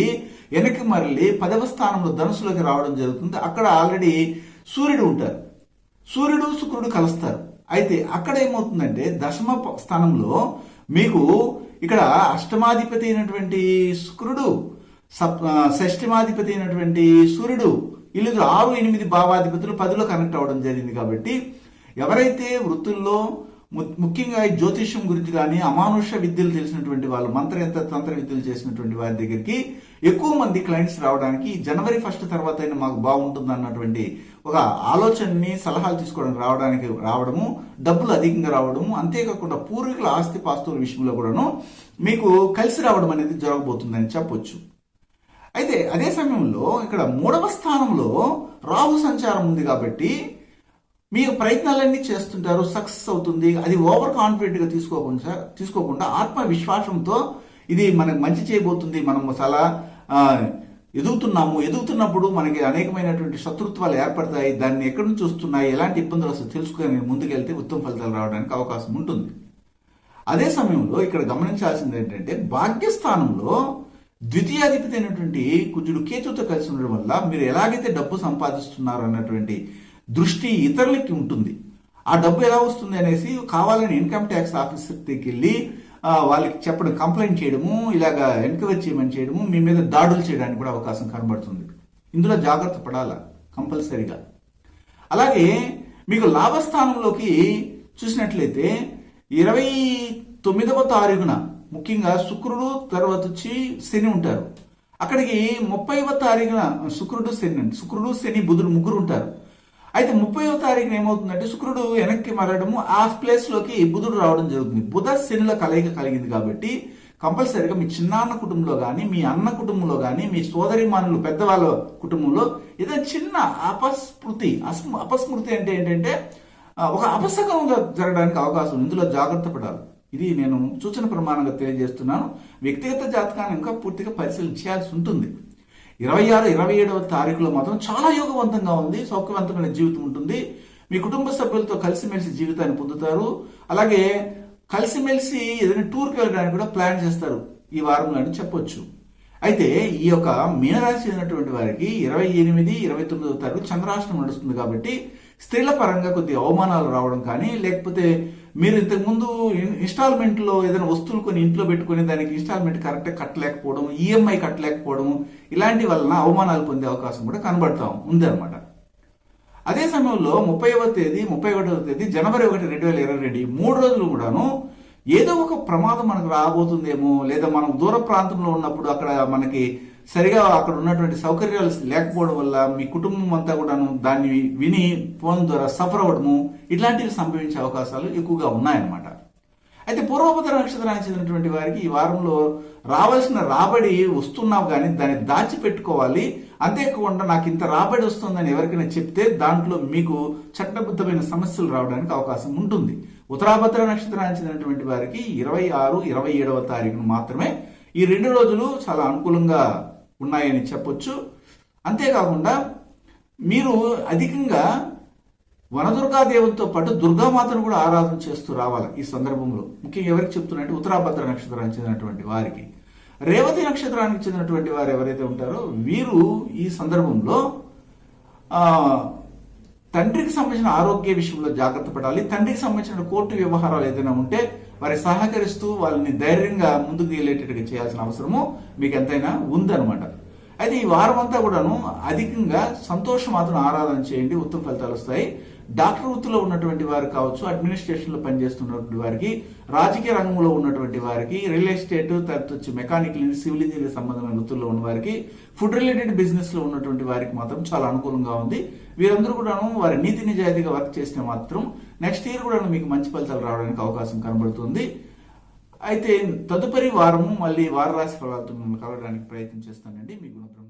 వెనక్కి మరలి 10వ స్థానంలో ధనుసులోకి రావడం జరుగుతుంది. అక్కడ ఆల్రెడీ సూర్యుడు ఉంటారు, సూర్యుడు శుక్రుడు కలుస్తారు. అయితే అక్కడ ఏమవుతుందంటే దశమ స్థానంలో మీకు ఇక్కడ అష్టమాధిపతి అయినటువంటి శుక్రుడు, షష్ఠమాధిపతి అయినటువంటి సూర్యుడు, వీళ్ళు 6, 8 భావాధిపతులు 10లో కనెక్ట్ అవ్వడం జరిగింది. కాబట్టి ఎవరైతే వృత్తుల్లో ముఖ్యంగా ఈ జ్యోతిష్యం గురించి కానీ అమానుష విద్యలు తెలిసినటువంటి వాళ్ళు, మంత్రయంత్ర తంత్ర విద్యలు చేసినటువంటి వారి దగ్గరికి ఎక్కువ మంది క్లయింట్స్ రావడానికి జనవరి 1 తర్వాత అయినా మాకు బాగుంటుంది అన్నటువంటి ఒక ఆలోచనని సలహాలు తీసుకోవడానికి రావడము, డబ్బులు అధికంగా రావడము, అంతేకాకుండా పూర్వీకుల ఆస్తి పాస్తుల విషయంలో కూడాను మీకు కలిసి రావడం అనేది జరగబోతుందని చెప్పొచ్చు. అయితే అదే సమయంలో ఇక్కడ 3వ స్థానంలో రాహు సంచారం ఉంది. కాబట్టి మీ ప్రయత్నాలన్నీ చేస్తుంటారు, సక్సెస్ అవుతుంది. అది ఓవర్ కాన్ఫిడెంట్ గా తీసుకోకుండా ఆత్మవిశ్వాసంతో ఇది మనకు మంచి చేయబోతుంది, మనం చాలా ఎదుగుతున్నప్పుడు మనకి అనేకమైనటువంటి శత్రుత్వాలు ఏర్పడతాయి, దాన్ని ఎక్కడి నుంచి వస్తున్నాయి, ఎలాంటి ఇబ్బందులు వస్తాయి తెలుసుకొని ముందుకెళ్తే ఉత్తమ ఫలితాలు రావడానికి అవకాశం ఉంటుంది. అదే సమయంలో ఇక్కడ గమనించాల్సింది ఏంటంటే భాగ్యస్థానంలో ద్వితీయాధిపతి అయినటువంటి కుజుడు కేతుతో కలిసి ఉండడం వల్ల మీరు ఎలాగైతే డబ్బు సంపాదిస్తున్నారు అన్నటువంటి దృష్టి ఇతరులకి ఉంటుంది. ఆ డబ్బు ఎలా వస్తుంది అనేసి కావాలని ఇన్కమ్ ట్యాక్స్ ఆఫీసర్ దగ్గరికి వెళ్ళి వాళ్ళకి చెప్పడం, కంప్లైంట్ చేయడము, ఇలాగా ఎంక్వైరీ చేయమని చేయడము, మీ మీద దాడులు చేయడానికి కూడా అవకాశం కనబడుతుంది. ఇందులో జాగ్రత్త పడాలా కంపల్సరీగా. అలాగే మీకు లాభస్థానంలోకి చూసినట్లయితే 29వ తారీఖున ముఖ్యంగా శుక్రుడు తర్వాత వచ్చి శని ఉంటారు. అక్కడికి 30వ తారీఖున శుక్రుడు శని బుధుడు ముగ్గురు ఉంటారు. అయితే 30వ తారీఖున ఏమవుతుందంటే శుక్రుడు వెనక్కి మరడము, ఆ ప్లేస్ లోకి బుధుడు రావడం జరుగుతుంది. బుధ శనిల కలయిక కలిగింది. కాబట్టి కంపల్సరీగా మీ చిన్నాన్న కుటుంబంలో కానీ, మీ అన్న కుటుంబంలో కానీ, మీ సోదరిమానులు పెద్దవాళ్ళ కుటుంబంలో ఏదైనా చిన్న అపస్మృతి అంటే ఏంటంటే ఒక అపశకంగా జరగడానికి అవకాశం. ఇందులో జాగ్రత్త పడాలి. ఇది నేను సూచన ప్రమాణంగా తెలియజేస్తున్నాను. వ్యక్తిగత జాతకాన్ని ఇంకా పూర్తిగా పరిశీలన చేయాల్సి ఉంటుంది. 26, 27వ తారీఖులో మాత్రం చాలా యోగవంతంగా ఉంది. సౌఖ్యవంతమైన జీవితం ఉంటుంది. మీ కుటుంబ సభ్యులతో కలిసిమెలిసి జీవితాన్ని పొందుతారు. అలాగే కలిసిమెలిసి ఏదైనా టూర్కి వెళ్ళడానికి కూడా ప్లాన్ చేస్తారు ఈ వారంలో అని చెప్పొచ్చు. అయితే ఈ యొక్క మీనరాశి అయినటువంటి వారికి 28, 29వ తారీఖు చంద్రాష్టమం నడుస్తుంది కాబట్టి స్త్రీల పరంగా కొద్ది అవమానాలు రావడం కానీ, లేకపోతే మీరు ఇంతకుముందు ఇన్స్టాల్మెంట్లో ఏదైనా వస్తువులు కొని ఇంట్లో పెట్టుకుని దానికి ఇన్స్టాల్మెంట్ కరెక్ట్గా కట్టలేకపోవడం, ఈఎంఐ కట్టలేకపోవడం, ఇలాంటి వలన అవమానాలు పొందే అవకాశం కూడా ఉంది అనమాట. అదే సమయంలో 30వ తేదీ, 31వ తేదీ, జనవరి 1, 2022 3 రోజులు కూడాను ఏదో ఒక ప్రమాదం మనకు రాబోతుందేమో, లేదా మనం దూర ప్రాంతంలో ఉన్నప్పుడు అక్కడ మనకి సరిగా అక్కడ ఉన్నటువంటి సౌకర్యాలు లేకపోవడం వల్ల మీ కుటుంబం అంతా కూడాను దాన్ని విని ఫోన్ ద్వారా సఫర్ అవ్వడము, ఇట్లాంటివి సంభవించే అవకాశాలు ఎక్కువగా ఉన్నాయన్నమాట. అయితే పూర్వభద్ర నక్షత్రానికి చెందినటువంటి వారికి ఈ వారంలో రావాల్సిన రాబడి వస్తున్నావు కానీ దాన్ని దాచిపెట్టుకోవాలి. అంతేకాకుండా నాకు ఇంత రాబడి వస్తుందని ఎవరికైనా చెప్తే దాంట్లో మీకు చట్టబద్ధమైన సమస్యలు రావడానికి అవకాశం ఉంటుంది. ఉత్తరాభద్ర నక్షత్రానికి చెందినటువంటి వారికి 26, 27వ తారీఖును మాత్రమే ఈ 2 రోజులు చాలా అనుకూలంగా ఉన్నాయని చెప్పొచ్చు. అంతేకాకుండా మీరు అధికంగా వనదుర్గాదేవులతో పాటు దుర్గామాతను కూడా ఆరాధన చేస్తూ రావాలి ఈ సందర్భంలో. ముఖ్యంగా ఎవరికి చెప్తున్నట్టు ఉత్తరాభద్ర నక్షత్రానికి చెందినటువంటి వారికి. రేవతి నక్షత్రానికి చెందినటువంటి వారు ఎవరైతే ఉంటారో వీరు ఈ సందర్భంలో తండ్రికి సంబంధించిన ఆరోగ్య విషయంలో జాగ్రత్త పడాలి. తండ్రికి సంబంధించిన కోర్టు వ్యవహారాలు ఏదైనా ఉంటే వారి సహకరిస్తూ వాళ్ళని ధైర్యంగా ముందుకు వెళ్ళేటట్టుగా చేయాల్సిన అవసరము మీకు ఎంతైనా ఉందన్నమాట. అయితే ఈ వారం అంతా కూడాను అధికంగా సంతోషమాతను ఆరాధన చేయండి, ఉత్తమ ఫలితాలు వస్తాయి. డాక్టర్ వృత్తిలో ఉన్నటువంటి వారు కావచ్చు, అడ్మినిస్ట్రేషన్ లో పనిచేస్తున్నటువంటి వారికి, రాజకీయ రంగంలో ఉన్నటువంటి వారికి, రియల్ ఎస్టేట్, తర్వాత వచ్చి మెకానికల్, సివిల్ ఇంజనీరింగ్ సంబంధమైన వృత్తుల్లో ఉన్న వారికి, ఫుడ్ రిలేటెడ్ బిజినెస్ లో ఉన్నటువంటి వారికి మాత్రం చాలా అనుకూలంగా ఉంది. వీరందరూ కూడాను వారి నీతి నిజాయితీగా వర్క్ చేస్తే మాత్రం నెక్స్ట్ ఇయర్ కూడా మీకు మంచి ఫలితాలు రావడానికి అవకాశం కనబడుతుంది. అయితే తదుపరి వారము మళ్ళీ వార రాశి ఫలాలతో మిమ్మల్ని కలవడానికి ప్రయత్నం చేస్తానండి. మీ గుణప్రభ.